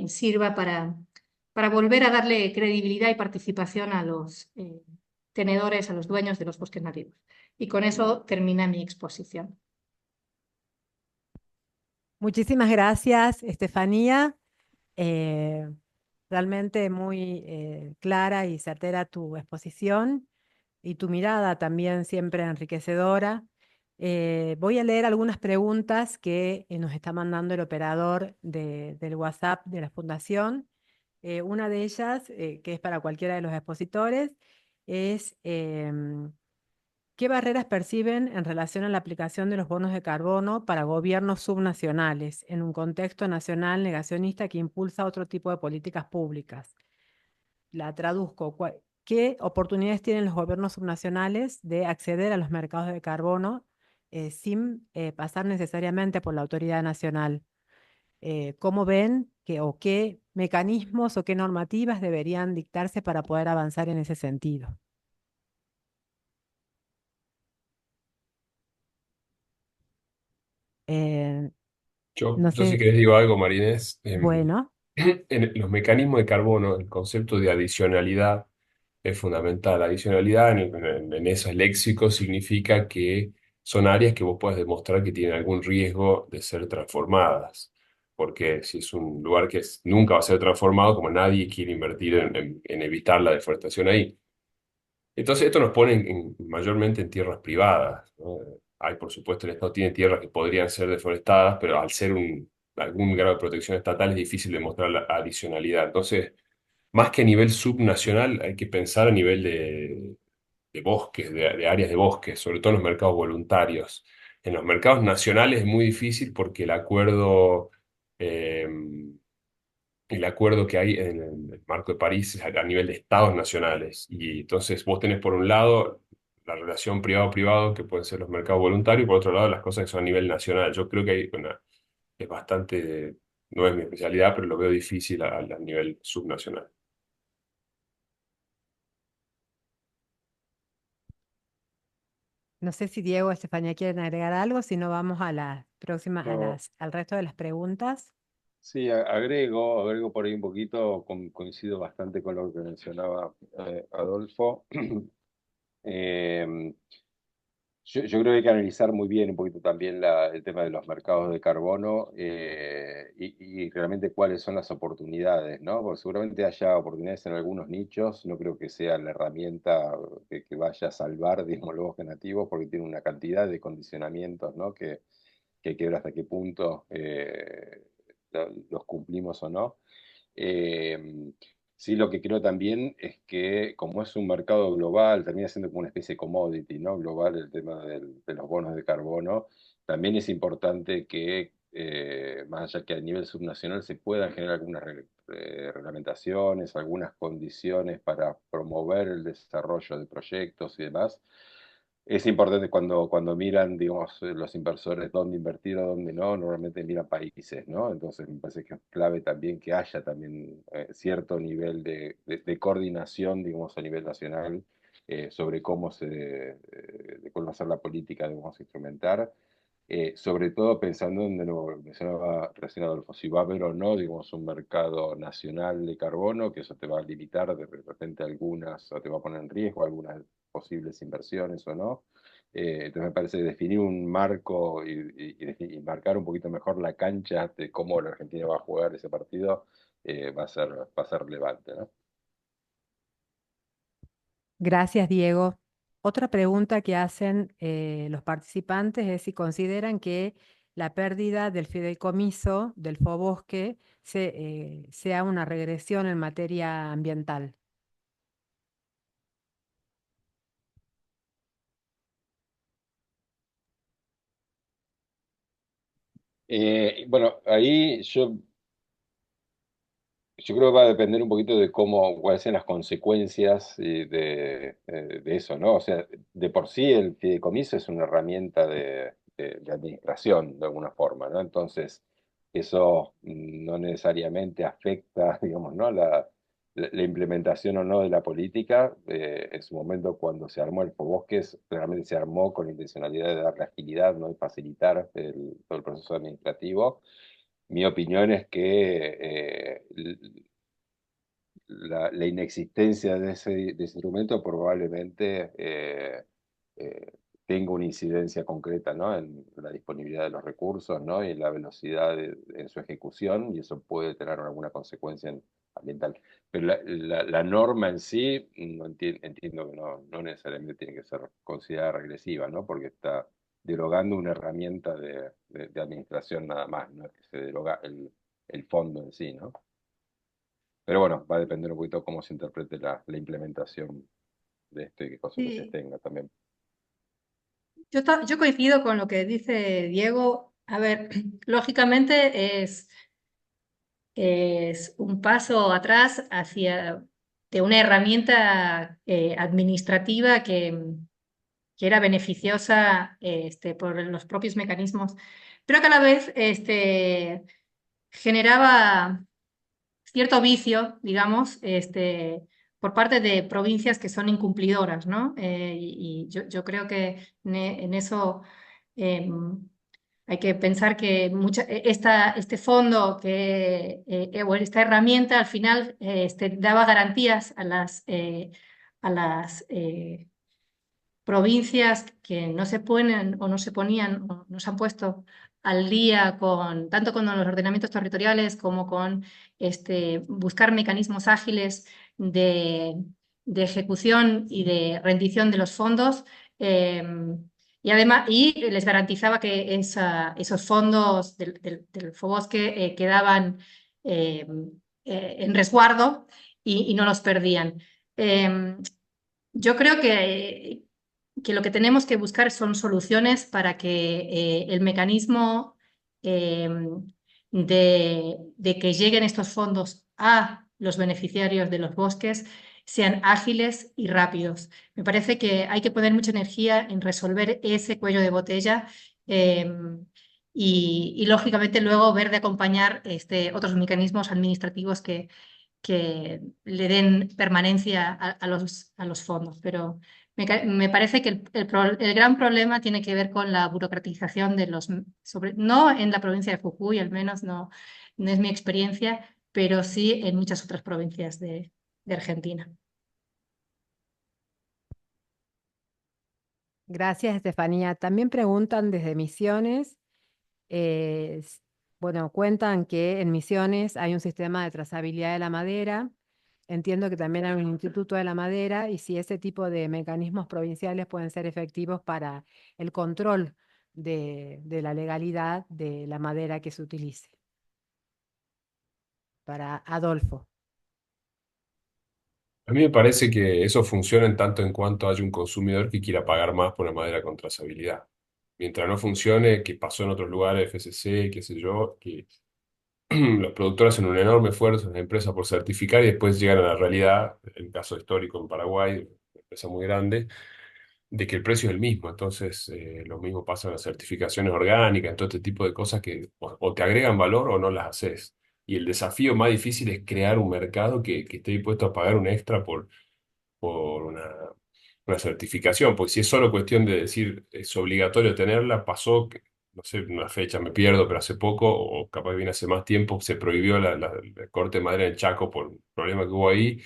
sirva para volver a darle credibilidad y participación a los tenedores, a los dueños de los bosques nativos. Y con eso termina mi exposición. Muchísimas gracias, Estefanía. Eh, Realmente muy clara y certera tu exposición y tu mirada también siempre enriquecedora. Voy a leer algunas preguntas que nos está mandando el operador del WhatsApp de la Fundación. Una de ellas, que es para cualquiera de los expositores, es ¿qué barreras perciben en relación a la aplicación de los bonos de carbono para gobiernos subnacionales en un contexto nacional negacionista que impulsa otro tipo de políticas públicas? La traduzco. ¿Qué oportunidades tienen los gobiernos subnacionales de acceder a los mercados de carbono sin pasar necesariamente por la autoridad nacional? ¿Cómo ven o qué mecanismos o qué normativas deberían dictarse para poder avanzar en ese sentido? Eh, no Yo sí sé, que les digo algo, Marinés. bueno, En los mecanismos de carbono, el concepto de adicionalidad es fundamental. Adicionalidad en esos léxicos significa que son áreas que vos podés demostrar que tienen algún riesgo de ser transformadas. Porque si es un lugar que nunca va a ser transformado, como nadie quiere invertir en evitar la deforestación ahí. Entonces esto nos pone mayormente en tierras privadas, ¿no? Hay, por supuesto, el Estado tiene tierras que podrían ser deforestadas, pero al ser algún grado de protección estatal es difícil demostrar la adicionalidad. Entonces, más que a nivel subnacional, hay que pensar a nivel de bosques, de áreas de bosques, sobre todo en los mercados voluntarios. En los mercados nacionales es muy difícil porque eh, el acuerdo que hay en el marco de París es a nivel de estados nacionales. Y entonces vos tenés por un lado la relación privado-privado, que pueden ser los mercados voluntarios, y por otro lado las cosas que son a nivel nacional. Yo creo que es bastante, no es mi especialidad, pero lo veo difícil a nivel subnacional. no sé si Diego o Estefanía quieren agregar algo, si no vamos a las próximas, No, al resto de las preguntas. sí, agrego por ahí un poquito, coincido bastante con lo que mencionaba Adolfo. Eh, yo creo que hay que analizar muy bien un poquito también el tema de los mercados de carbono y realmente cuáles son las oportunidades, ¿no? Porque seguramente haya oportunidades en algunos nichos, no creo que sea la herramienta que vaya a salvar, digamos, los bosques nativos, porque tiene una cantidad de condicionamientos, ¿no? Que hay que ver hasta qué punto los cumplimos o no. Eh, sí, lo que creo también es que como es un mercado global, termina siendo como una especie de commodity, ¿no? Global el tema de los bonos de carbono, también es importante que, más allá que a nivel subnacional se puedan generar algunas reglamentaciones, algunas condiciones para promover el desarrollo de proyectos y demás, es importante cuando miran, digamos, los inversores dónde invertir o dónde no, normalmente miran países, ¿no? Entonces me parece que es clave también que haya también cierto nivel de coordinación, digamos, a nivel nacional sobre de cómo hacer la política, digamos, instrumentar. Sobre todo pensando en lo que mencionaba recién Adolfo, si va a haber o no, digamos, un mercado nacional de carbono, que eso te va a limitar de repente algunas, o te va a poner en riesgo algunas posibles inversiones o no. Entonces me parece definir un marco y marcar un poquito mejor la cancha de cómo la Argentina va a jugar ese partido va a ser relevante, ¿no? Gracias, Diego. Otra pregunta que hacen los participantes es si consideran que la pérdida del fideicomiso del FOBosque sea una regresión en materia ambiental. Bueno, ahí yo creo que va a depender un poquito de cuáles sean las consecuencias de eso, ¿no? O sea, de por sí el fideicomiso es una herramienta de administración, de alguna forma, ¿no? Entonces, eso no necesariamente afecta, digamos, ¿no? La implementación o no de la política. En su momento, cuando se armó el Fobosques, realmente se armó con la intencionalidad de darle agilidad, ¿no? Y facilitar todo el proceso administrativo. Mi opinión es que la inexistencia de ese instrumento probablemente eh, tenga una incidencia concreta, ¿no? En la disponibilidad de los recursos, ¿no? Y en la velocidad en su ejecución, y eso puede tener alguna consecuencia ambiental. Pero la norma en sí, entiendo que no necesariamente tiene que ser considerada regresiva, ¿no? Porque está derogando una herramienta de administración nada más, no es que se deroga el fondo en sí, ¿no? Pero bueno, va a depender un poquito cómo se interprete la implementación de esto y qué consecuencias Sí. tenga también. Yo coincido con lo que dice Diego. A ver, lógicamente es un paso atrás hacia de una herramienta administrativa que era beneficiosa por los propios mecanismos, pero que a la vez generaba cierto vicio, digamos, por parte de provincias que son incumplidoras, ¿no? Y yo creo que en eso hay que pensar que este fondo, o esta herramienta, al final daba garantías a las provincias que no se ponen o no se ponían o no se han puesto al día tanto con los ordenamientos territoriales como con buscar mecanismos ágiles de ejecución y de rendición de los fondos. Y además, les garantizaba que esos fondos del Fobosque quedaban en resguardo y no los perdían. Yo creo que lo que tenemos que buscar son soluciones para que el mecanismo eh, de que lleguen estos fondos a los beneficiarios de los bosques sean ágiles y rápidos. Me parece que hay que poner mucha energía en resolver ese cuello de botella y lógicamente luego ver de acompañar otros mecanismos administrativos que le den permanencia a los fondos. Pero me parece que el gran problema tiene que ver con la burocratización no en la provincia de Jujuy, al menos no es mi experiencia, pero sí en muchas otras provincias de Argentina. Gracias, Estefanía. También preguntan desde Misiones, bueno, cuentan que en Misiones hay un sistema de trazabilidad de la madera. Entiendo que también hay un instituto de la madera y si ese tipo de mecanismos provinciales pueden ser efectivos para el control de la legalidad de la madera que se utilice. Para Adolfo. A mí me parece que eso funciona en tanto en cuanto haya un consumidor que quiera pagar más por una madera con trazabilidad. Mientras no funcione, que pasó en otros lugares, FCC, qué sé yo, que los productores hacen un enorme esfuerzo en la empresa por certificar y después llegan a la realidad, el caso histórico en Paraguay, una empresa muy grande, de que el precio es el mismo. Entonces, lo mismo pasa en las certificaciones orgánicas, en todo este tipo de cosas que o te agregan valor o no las haces. Y el desafío más difícil es crear un mercado que esté dispuesto a pagar un extra por una certificación, porque si es solo cuestión de decir es obligatorio tenerla, pasó, no sé, una fecha me pierdo, pero hace poco, o capaz viene hace más tiempo, se prohibió la corte de madera en Chaco por un problema que hubo ahí,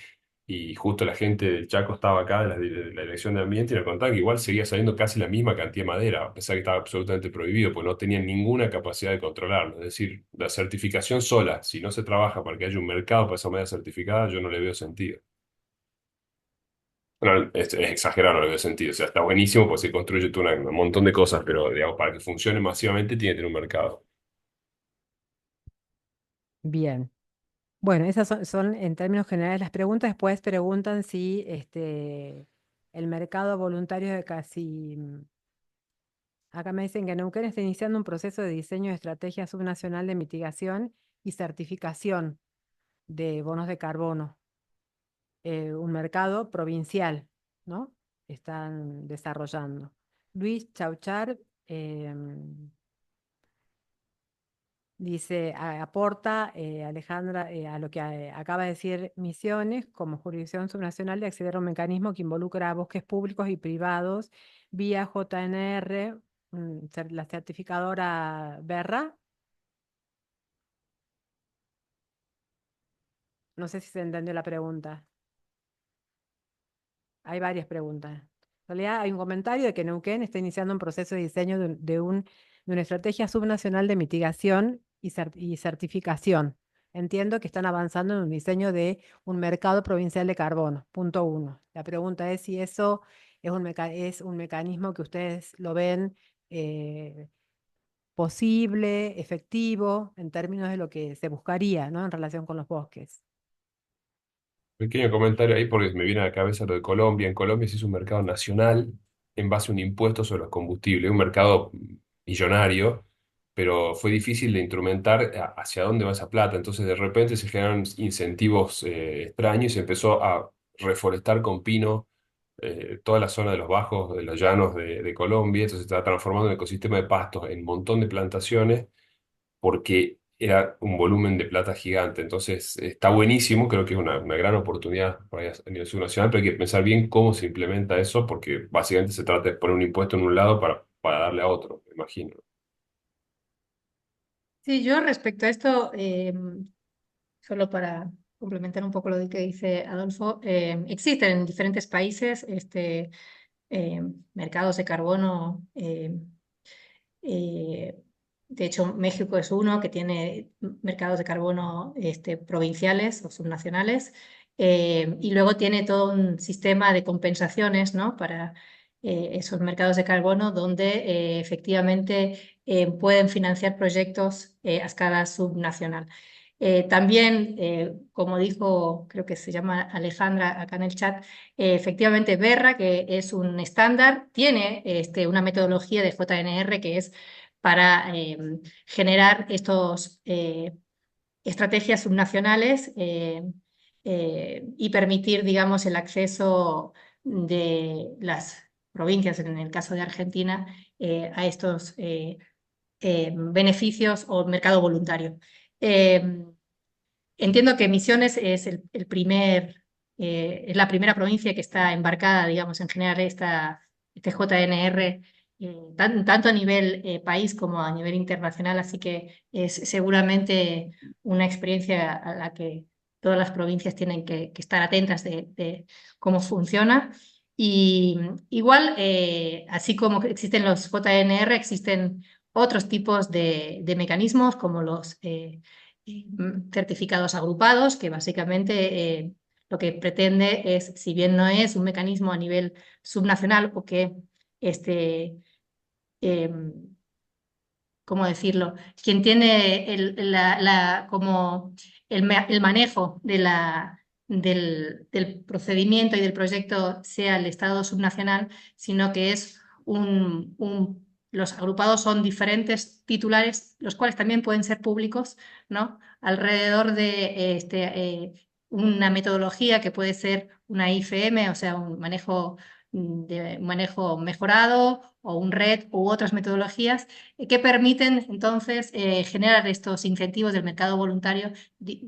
y justo la gente del Chaco estaba acá, de la Dirección de Ambiente, y le contaban que igual seguía saliendo casi la misma cantidad de madera, a pesar que estaba absolutamente prohibido, pues no tenían ninguna capacidad de controlarlo. Es decir, la certificación sola, si no se trabaja para que haya un mercado para esa madera certificada, yo no le veo sentido. Bueno, es exagerado, no le veo sentido. O sea, está buenísimo porque se construye todo un montón de cosas, pero digamos, para que funcione masivamente tiene que tener un mercado. Bien. Bueno, esas son en términos generales las preguntas. Después preguntan si el mercado voluntario de casi... Acá me dicen que Neuquén está iniciando un proceso de diseño de estrategia subnacional de mitigación y certificación de bonos de carbono. Un mercado provincial, ¿no? Están desarrollando. Luis Chauchar Dice, aporta Alejandra a lo que acaba de decir Misiones como jurisdicción subnacional de acceder a un mecanismo que involucra a bosques públicos y privados vía JNR, la certificadora Berra. No sé si se entendió la pregunta. Hay varias preguntas. En realidad hay un comentario de que Neuquén está iniciando un proceso de diseño de una estrategia subnacional de mitigación y certificación. Entiendo que están avanzando en un diseño de un mercado provincial de carbono, punto 1. La pregunta es si eso es un mecanismo que ustedes lo ven posible, efectivo, en términos de lo que se buscaría, ¿no?, en relación con los bosques. Pequeño comentario ahí porque me viene a la cabeza lo de Colombia. En Colombia se hizo un mercado nacional en base a un impuesto sobre los combustibles, un mercado millonario, pero fue difícil de instrumentar hacia dónde va esa plata. Entonces de repente se generaron incentivos extraños y se empezó a reforestar con pino toda la zona de los bajos, de los llanos de Colombia. Entonces se está transformando en un ecosistema de pastos en un montón de plantaciones porque era un volumen de plata gigante. Entonces, está buenísimo, creo que es una gran oportunidad para a nivel subnacional, pero hay que pensar bien cómo se implementa eso, porque básicamente se trata de poner un impuesto en un lado para darle a otro, me imagino. Sí, yo respecto a esto, solo para complementar un poco lo que dice Adolfo, existen en diferentes países eh, mercados de carbono. Eh, de hecho, México es uno que tiene mercados de carbono provinciales o subnacionales, y luego tiene todo un sistema de compensaciones, ¿no?, para esos mercados de carbono donde efectivamente pueden financiar proyectos a escala subnacional. También, como dijo, creo que se llama Alejandra acá en el chat, efectivamente Berra, que es un estándar, tiene una metodología de JNR que es para generar estos estrategias subnacionales y permitir, digamos, el acceso de las provincias, en el caso de Argentina, a estos beneficios o mercado voluntario. Entiendo que Misiones es el primer, es la primera provincia que está embarcada, digamos, en generar este JNR, tanto a nivel país como a nivel internacional, así que es seguramente una experiencia a la que todas las provincias tienen que estar atentas de cómo funciona. Y igual, así como existen los JNR, existen otros tipos de mecanismos como los certificados agrupados, que básicamente lo que pretende es, si bien no es un mecanismo a nivel subnacional o que, ¿cómo decirlo?, quien tiene como el manejo del procedimiento y del proyecto sea el Estado subnacional, sino que es los agrupados son diferentes titulares, los cuales también pueden ser públicos, ¿no?, alrededor de una metodología que puede ser una IFM, o sea, un manejo mejorado, o un RED u otras metodologías que permiten entonces generar estos incentivos del mercado voluntario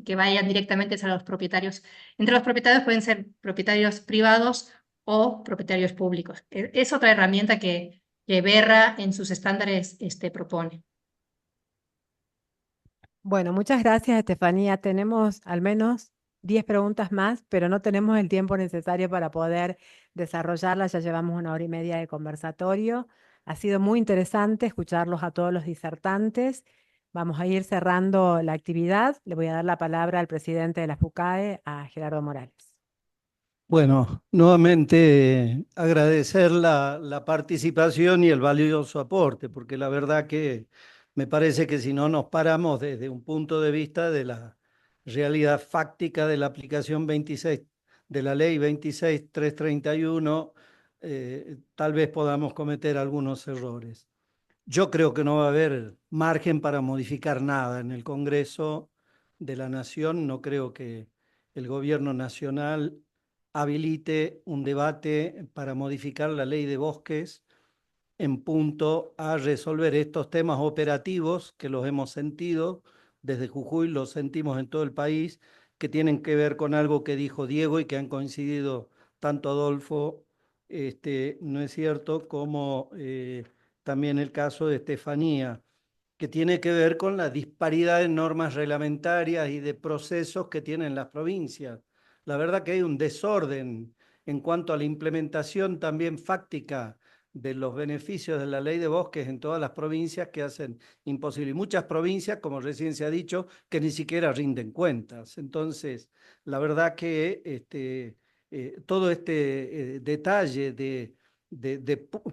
que vayan directamente a los propietarios. Entre los propietarios pueden ser propietarios privados o propietarios públicos. Es otra herramienta que Berra en sus estándares propone. Bueno, muchas gracias, Estefanía. Tenemos al menos 10 preguntas más, pero no tenemos el tiempo necesario para poder desarrollarlas. Ya llevamos 1 hora y media de conversatorio. Ha sido muy interesante escucharlos a todos los disertantes. Vamos a ir cerrando la actividad. Le voy a dar la palabra al presidente de la FUCAE, a Gerardo Morales. Bueno, nuevamente agradecer la participación y el valioso aporte, porque la verdad que me parece que si no nos paramos desde un punto de vista de la realidad fáctica de la aplicación 26 de la ley 26.331, tal vez podamos cometer algunos errores. Yo creo que no va a haber margen para modificar nada en el Congreso de la Nación. No creo que el gobierno nacional habilite un debate para modificar la ley de bosques en punto a resolver estos temas operativos que los hemos sentido desde Jujuy, los sentimos en todo el país, que tienen que ver con algo que dijo Diego y que han coincidido tanto Adolfo, ¿no es cierto?, como también el caso de Estefanía, que tiene que ver con la disparidad de normas reglamentarias y de procesos que tienen las provincias. La verdad que hay un desorden en cuanto a la implementación también fáctica de los beneficios de la ley de bosques en todas las provincias que hacen imposible. Y muchas provincias, como recién se ha dicho, que ni siquiera rinden cuentas. Entonces, la verdad que todo detalle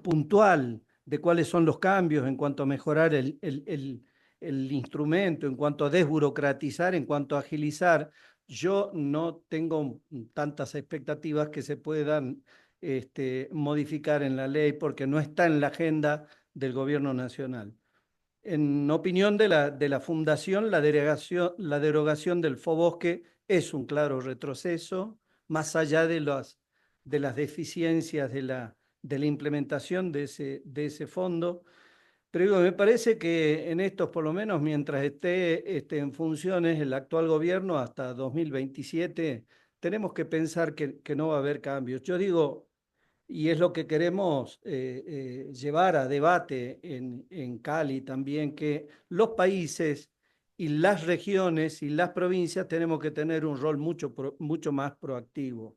puntual de cuáles son los cambios en cuanto a mejorar el instrumento, en cuanto a desburocratizar, en cuanto a agilizar, yo no tengo tantas expectativas que se puedan modificar en la ley porque no está en la agenda del gobierno nacional. En opinión de la Fundación, la derogación del FOBosque es un claro retroceso, más allá de las deficiencias de la implementación de ese fondo. Pero digo, me parece que en estos, por lo menos mientras esté en funciones el actual gobierno hasta 2027, tenemos que pensar que no va a haber cambios. Yo digo, y es lo que queremos llevar a debate en Cali también, que los países y las regiones y las provincias tenemos que tener un rol mucho más proactivo.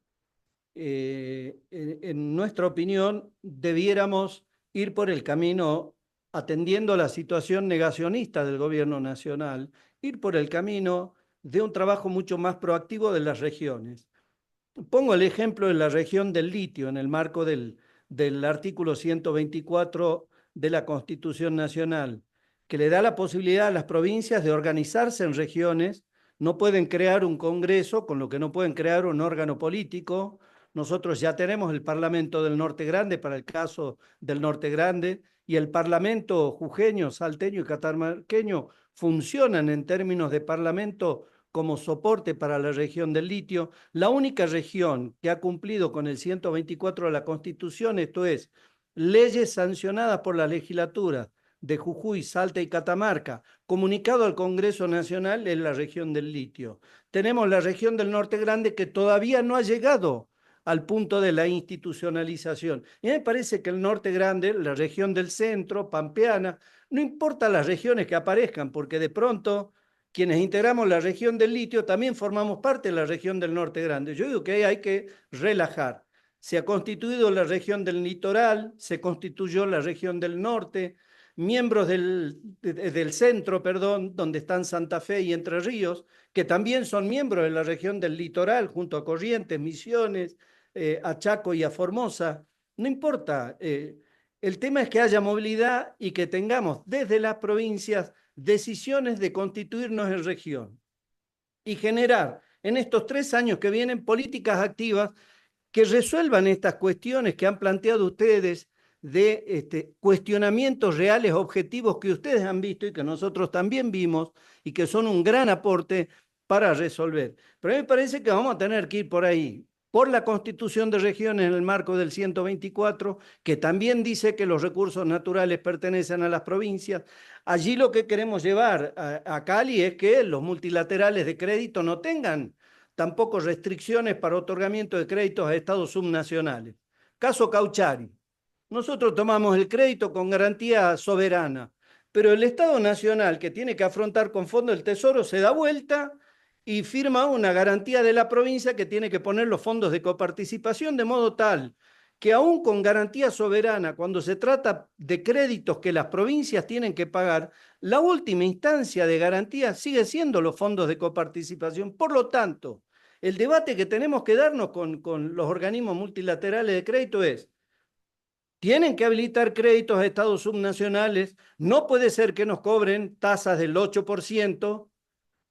En nuestra opinión, debiéramos ir por el camino, atendiendo la situación negacionista del gobierno nacional, ir por el camino de un trabajo mucho más proactivo de las regiones. Pongo el ejemplo de la región del litio en el marco del artículo 124 de la Constitución Nacional, que le da la posibilidad a las provincias de organizarse en regiones. No pueden crear un congreso, con lo que no pueden crear un órgano político. Nosotros ya tenemos el Parlamento del Norte Grande para el caso del Norte Grande, y el Parlamento jujeño, salteño y catamarqueño funcionan en términos de parlamento como soporte para la región del litio. La única región que ha cumplido con el 124 de la Constitución, esto es, leyes sancionadas por la legislatura de Jujuy, Salta y Catamarca, comunicado al Congreso Nacional, es la región del litio. Tenemos la región del Norte Grande que todavía no ha llegado al punto de la institucionalización. Y me parece que el Norte Grande, la región del centro, pampeana, no importa las regiones que aparezcan, porque de pronto quienes integramos la región del litio también formamos parte de la región del Norte Grande. Yo digo que ahí hay que relajar. Se ha constituido la región del litoral, se constituyó la región del norte, miembros del centro, perdón, donde están Santa Fe y Entre Ríos, que también son miembros de la región del litoral, junto a Corrientes, Misiones, a Chaco y a Formosa. No importa, el tema es que haya movilidad y que tengamos desde las provincias decisiones de constituirnos en región y generar en estos 3 años que vienen políticas activas que resuelvan estas cuestiones que han planteado ustedes de cuestionamientos reales, objetivos que ustedes han visto y que nosotros también vimos y que son un gran aporte para resolver. Pero a mí me parece que vamos a tener que ir por ahí, por la Constitución de Regiones en el marco del 124, que también dice que los recursos naturales pertenecen a las provincias. Allí lo que queremos llevar a Cali es que los multilaterales de crédito no tengan tampoco restricciones para otorgamiento de créditos a estados subnacionales. Caso Cauchari. Nosotros tomamos el crédito con garantía soberana, pero el Estado Nacional, que tiene que afrontar con fondos del Tesoro, se da vuelta y firma una garantía de la provincia que tiene que poner los fondos de coparticipación, de modo tal que aún con garantía soberana, cuando se trata de créditos que las provincias tienen que pagar, la última instancia de garantía sigue siendo los fondos de coparticipación. Por lo tanto, el debate que tenemos que darnos con los organismos multilaterales de crédito es: tienen que habilitar créditos a estados subnacionales, no puede ser que nos cobren tasas del 8%,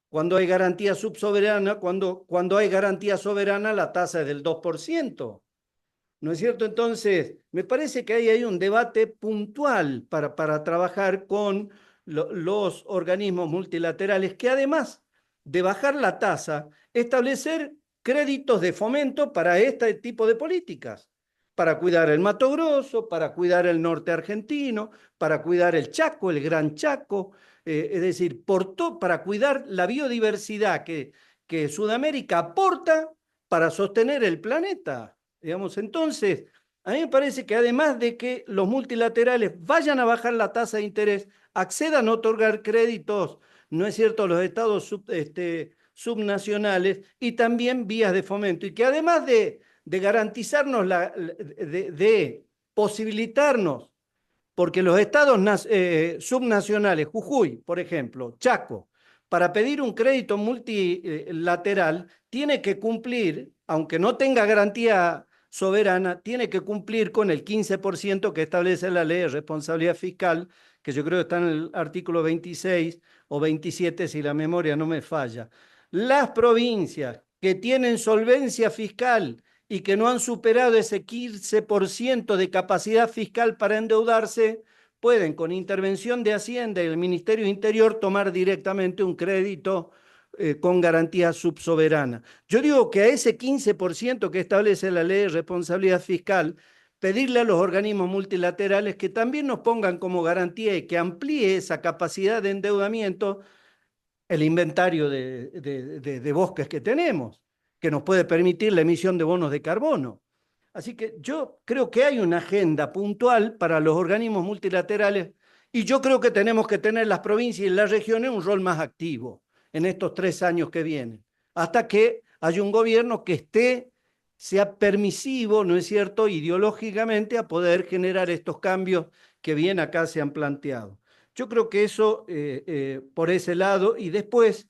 cuando hay garantía subsoberana, cuando hay garantía soberana la tasa es del 2%. ¿No es cierto? Entonces, me parece que ahí hay un debate puntual para trabajar con los organismos multilaterales, que además de bajar la tasa, establecer créditos de fomento para este tipo de políticas, para cuidar el Mato Grosso, para cuidar el norte argentino, para cuidar el Chaco, el Gran Chaco, es decir, para cuidar la biodiversidad que Sudamérica aporta para sostener el planeta. Digamos, entonces, a mí me parece que además de que los multilaterales vayan a bajar la tasa de interés, accedan a otorgar créditos, ¿no es cierto?, a los estados subnacionales y también vías de fomento, y que además de garantizarnos, de posibilitarnos, porque los estados subnacionales, Jujuy, por ejemplo, Chaco, para pedir un crédito multilateral, tiene que cumplir, aunque no tenga garantía soberana, tiene que cumplir con el 15% que establece la ley de responsabilidad fiscal, que yo creo que está en el artículo 26 o 27, si la memoria no me falla. Las provincias que tienen solvencia fiscal y que no han superado ese 15% de capacidad fiscal para endeudarse, pueden, con intervención de Hacienda y el Ministerio de Interior, tomar directamente un crédito con garantía subsoberana. Yo digo que a ese 15% que establece la ley de responsabilidad fiscal, pedirle a los organismos multilaterales que también nos pongan como garantía y que amplíe esa capacidad de endeudamiento el inventario de bosques que tenemos, que nos puede permitir la emisión de bonos de carbono. Así que yo creo que hay una agenda puntual para los organismos multilaterales y yo creo que tenemos que tener las provincias y las regiones un rol más activo en estos 3 años que vienen, hasta que haya un gobierno que sea permisivo, ¿no es cierto?, ideológicamente a poder generar estos cambios que bien acá se han planteado. Yo creo que eso por ese lado, y después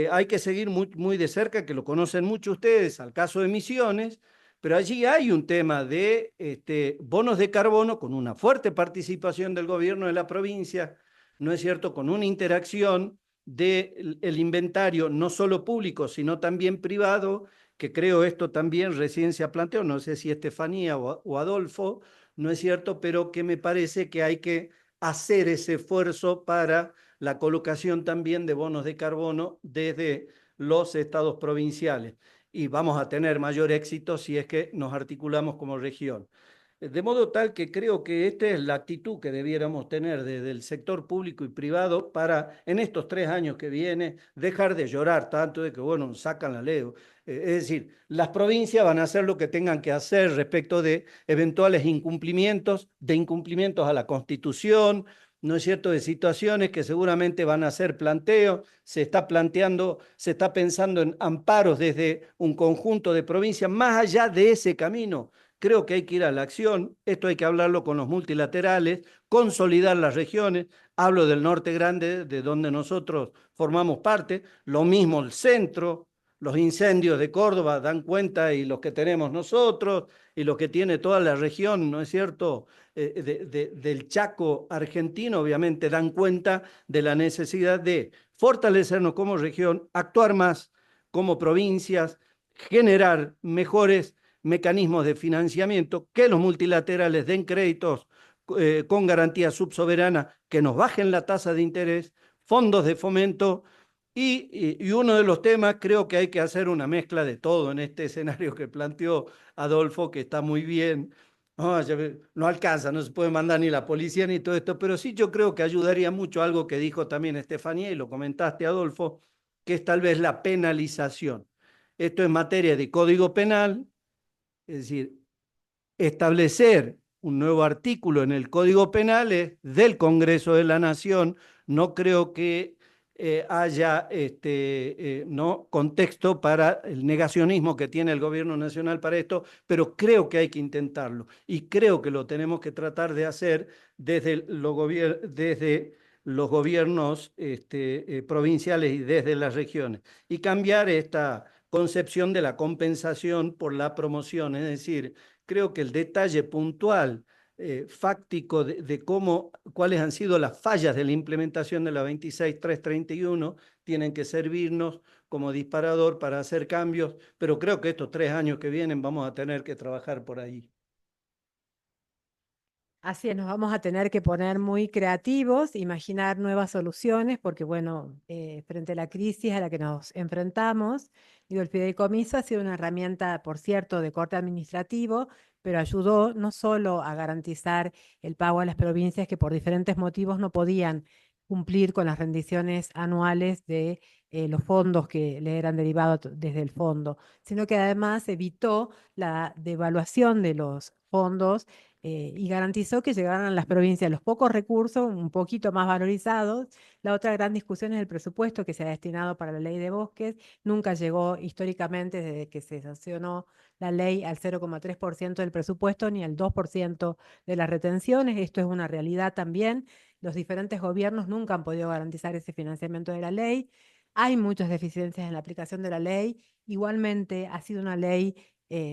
hay que seguir muy de cerca, que lo conocen mucho ustedes, al caso de Misiones, pero allí hay un tema de bonos de carbono con una fuerte participación del gobierno de la provincia, ¿no es cierto?, con una interacción del inventario no solo público, sino también privado, que creo esto también recién se ha planteado, no sé si Estefanía o Adolfo, ¿no es cierto?, pero que me parece que hay que hacer ese esfuerzo para la colocación también de bonos de carbono desde los estados provinciales. Y vamos a tener mayor éxito si es que nos articulamos como región. De modo tal que creo que esta es la actitud que debiéramos tener desde el sector público y privado para, en estos 3 años que vienen, dejar de llorar tanto de que, bueno, nos sacan la ley. Es decir, las provincias van a hacer lo que tengan que hacer respecto de eventuales incumplimientos a la Constitución, ¿no es cierto?, de situaciones que seguramente van a ser planteos, se está pensando en amparos desde un conjunto de provincias, más allá de ese camino. Creo que hay que ir a la acción, esto hay que hablarlo con los multilaterales, consolidar las regiones, hablo del norte grande, de donde nosotros formamos parte, lo mismo el centro, los incendios de Córdoba dan cuenta y los que tenemos nosotros y los que tiene toda la región, ¿no es cierto?, del Chaco argentino, obviamente dan cuenta de la necesidad de fortalecernos como región, actuar más como provincias, generar mejores mecanismos de financiamiento, que los multilaterales den créditos con garantía subsoberana, que nos bajen la tasa de interés, fondos de fomento, y uno de los temas, creo que hay que hacer una mezcla de todo en este escenario que planteó Adolfo, que está muy bien. No alcanza, no se puede mandar ni la policía ni todo esto, pero sí yo creo que ayudaría mucho algo que dijo también Estefanía, y lo comentaste, Adolfo, que es tal vez la penalización. Esto es materia de código penal, es decir, establecer un nuevo artículo en el Código Penal es del Congreso de la Nación. No creo que haya no contexto para el negacionismo que tiene el gobierno nacional para esto, pero creo que hay que intentarlo y creo que lo tenemos que tratar de hacer desde los gobiernos provinciales y desde las regiones, y cambiar esta concepción de la compensación por la promoción. Es decir, creo que el detalle puntual, fáctico de cuáles han sido las fallas de la implementación de la 26.331 tienen que servirnos como disparador para hacer cambios, pero creo que estos 3 años que vienen vamos a tener que trabajar por ahí. Así es, nos vamos a tener que poner muy creativos, imaginar nuevas soluciones, porque bueno, frente a la crisis a la que nos enfrentamos, digo, el fideicomiso ha sido una herramienta, por cierto, de corte administrativo, pero ayudó no solo a garantizar el pago a las provincias que por diferentes motivos no podían cumplir con las rendiciones anuales de los fondos que le eran derivados desde el fondo, sino que además evitó la devaluación de los fondos y garantizó que llegaran a las provincias los pocos recursos, un poquito más valorizados. La otra gran discusión es el presupuesto que se ha destinado para la ley de bosques. Nunca llegó históricamente, desde que se sancionó la ley, al 0,3% del presupuesto ni al 2% de las retenciones. Esto es una realidad también. Los diferentes gobiernos nunca han podido garantizar ese financiamiento de la ley. Hay muchas deficiencias en la aplicación de la ley. Igualmente, ha sido una ley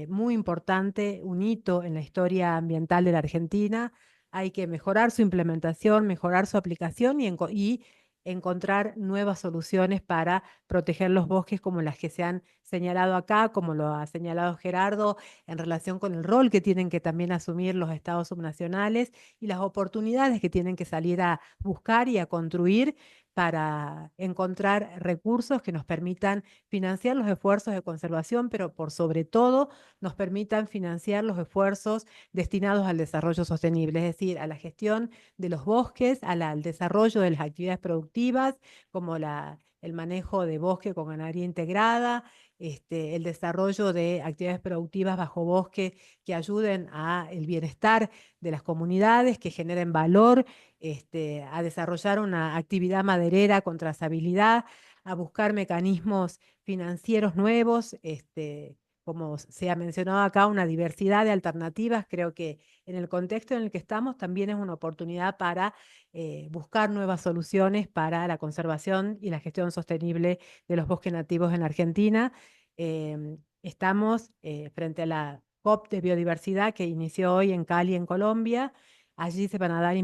muy importante, un hito en la historia ambiental de la Argentina. Hay que mejorar su implementación, mejorar su aplicación y encontrar nuevas soluciones para proteger los bosques como las que se han señalado acá, como lo ha señalado Gerardo, en relación con el rol que tienen que también asumir los estados subnacionales y las oportunidades que tienen que salir a buscar y a construir para encontrar recursos que nos permitan financiar los esfuerzos de conservación, pero por sobre todo nos permitan financiar los esfuerzos destinados al desarrollo sostenible, es decir, a la gestión de los bosques, al desarrollo de las actividades productivas, como el manejo de bosque con ganadería integrada, el desarrollo de actividades productivas bajo bosque que ayuden al bienestar de las comunidades, que generen valor, a desarrollar una actividad maderera con trazabilidad, a buscar mecanismos financieros nuevos, como se ha mencionado acá, una diversidad de alternativas. Creo que en el contexto en el que estamos también es una oportunidad para buscar nuevas soluciones para la conservación y la gestión sostenible de los bosques nativos en la Argentina. Estamos frente a la COP de biodiversidad que inició hoy en Cali, en Colombia. Allí se van a dar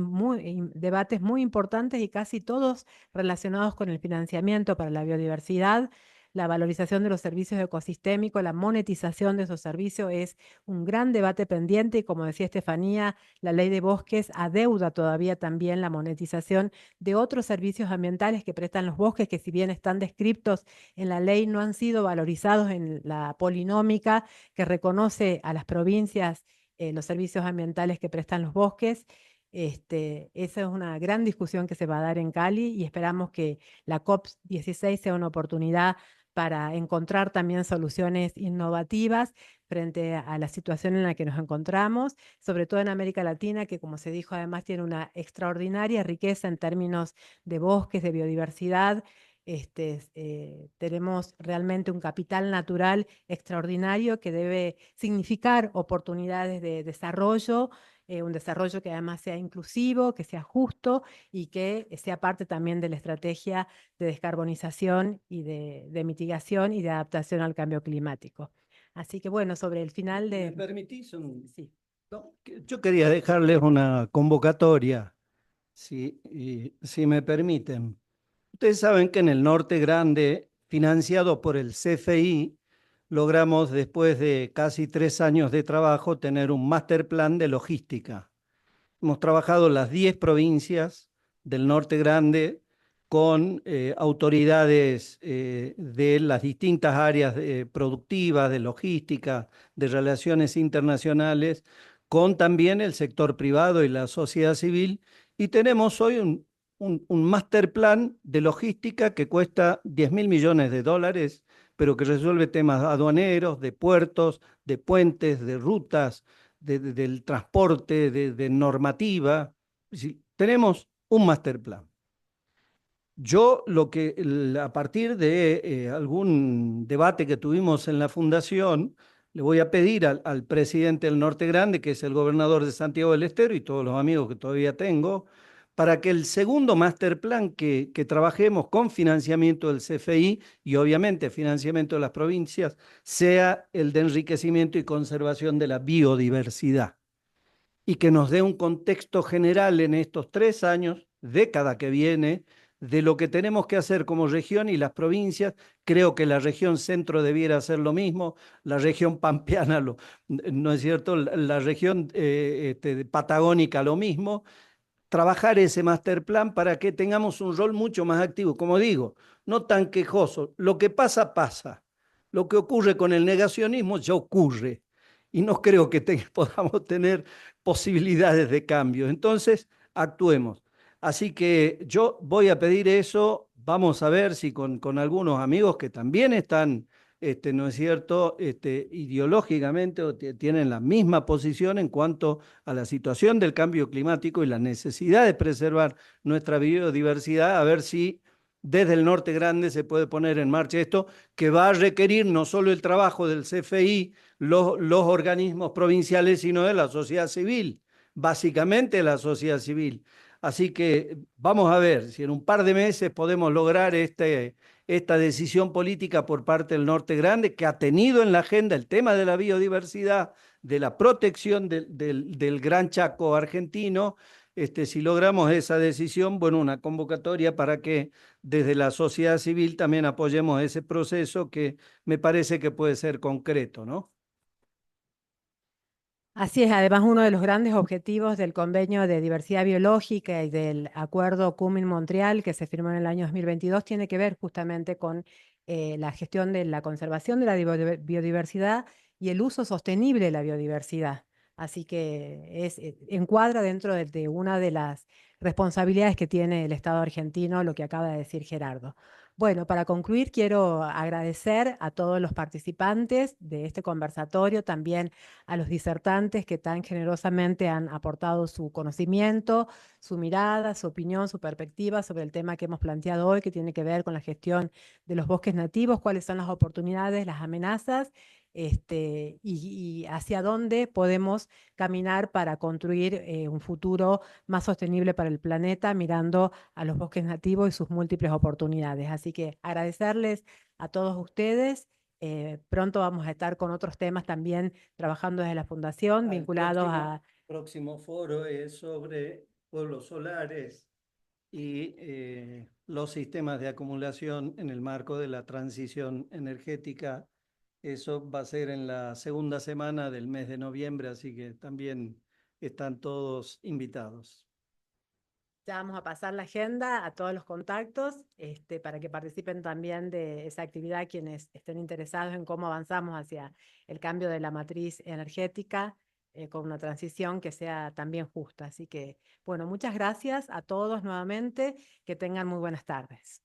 debates muy importantes y casi todos relacionados con el financiamiento para la biodiversidad. La valorización de los servicios ecosistémicos, la monetización de esos servicios es un gran debate pendiente y, como decía Estefanía, la ley de bosques adeuda todavía también la monetización de otros servicios ambientales que prestan los bosques, que si bien están descriptos en la ley, no han sido valorizados en la polinómica que reconoce a las provincias los servicios ambientales que prestan los bosques. Esa es una gran discusión que se va a dar en Cali y esperamos que la COP16 sea una oportunidad para encontrar también soluciones innovativas frente a la situación en la que nos encontramos, sobre todo en América Latina, que, como se dijo, además tiene una extraordinaria riqueza en términos de bosques, de biodiversidad. Tenemos realmente un capital natural extraordinario que debe significar oportunidades de desarrollo, un desarrollo que además sea inclusivo, que sea justo y que sea parte también de la estrategia de descarbonización y de mitigación y de adaptación al cambio climático. Así que bueno, sobre el final de... ¿Me permitís? Sí. No, yo quería dejarles una convocatoria, si me permiten. Ustedes saben que en el Norte Grande, financiado por el CFI, logramos, después de casi 3 años de trabajo, tener un master plan de logística. Hemos trabajado las 10 provincias del Norte Grande con autoridades de las distintas áreas productivas, de logística, de relaciones internacionales, con también el sector privado y la sociedad civil. Y tenemos hoy un master plan de logística que cuesta 10.000 millones de dólares, pero que resuelve temas aduaneros, de puertos, de puentes, de rutas, del transporte, de normativa. Tenemos un master plan. Yo a partir de algún debate que tuvimos en la fundación, le voy a pedir al presidente del Norte Grande, que es el gobernador de Santiago del Estero, y todos los amigos que todavía tengo, para que el segundo master plan que trabajemos con financiamiento del CFI y obviamente financiamiento de las provincias sea el de enriquecimiento y conservación de la biodiversidad, y que nos dé un contexto general en estos 3 años, década que viene, de lo que tenemos que hacer como región y las provincias. Creo que la región centro debiera hacer lo mismo, la región pampeana, ¿no es cierto? La región patagónica lo mismo. Trabajar ese master plan para que tengamos un rol mucho más activo, como digo, no tan quejoso. Lo que pasa, pasa. Lo que ocurre con el negacionismo ya ocurre. y no creo que podamos tener posibilidades de cambio. Entonces, actuemos. Así que yo voy a pedir eso, vamos a ver si con algunos amigos que también están, ¿no es cierto?, ideológicamente o tienen la misma posición en cuanto a la situación del cambio climático y la necesidad de preservar nuestra biodiversidad, a ver si desde el Norte Grande se puede poner en marcha esto, que va a requerir no solo el trabajo del CFI, los organismos provinciales, sino de la sociedad civil, básicamente la sociedad civil. Así que vamos a ver si en un par de meses podemos lograr esta decisión política por parte del Norte Grande, que ha tenido en la agenda el tema de la biodiversidad, de la protección del Gran Chaco argentino. Si logramos esa decisión, bueno, una convocatoria para que desde la sociedad civil también apoyemos ese proceso que me parece que puede ser concreto, ¿no? Así es, además uno de los grandes objetivos del Convenio de Diversidad Biológica y del Acuerdo Kunming-Montreal que se firmó en el año 2022 tiene que ver justamente con la gestión de la conservación de la biodiversidad y el uso sostenible de la biodiversidad. Así que encuadra dentro de una de las responsabilidades que tiene el Estado argentino, lo que acaba de decir Gerardo. Bueno, para concluir, quiero agradecer a todos los participantes de este conversatorio, también a los disertantes que tan generosamente han aportado su conocimiento, su mirada, su opinión, su perspectiva sobre el tema que hemos planteado hoy, que tiene que ver con la gestión de los bosques nativos, cuáles son las oportunidades, las amenazas, y hacia dónde podemos caminar para construir un futuro más sostenible para el planeta, mirando a los bosques nativos y sus múltiples oportunidades. Así que agradecerles a todos ustedes. Pronto vamos a estar con otros temas también trabajando desde la Fundación, vinculados a... próximo foro es sobre pueblos solares y los sistemas de acumulación en el marco de la transición energética. Eso va a ser en la segunda semana del mes de noviembre, así que también están todos invitados. Ya vamos a pasar la agenda a todos los contactos para que participen también de esa actividad quienes estén interesados en cómo avanzamos hacia el cambio de la matriz energética con una transición que sea también justa. Así que, bueno, muchas gracias a todos nuevamente. Que tengan muy buenas tardes.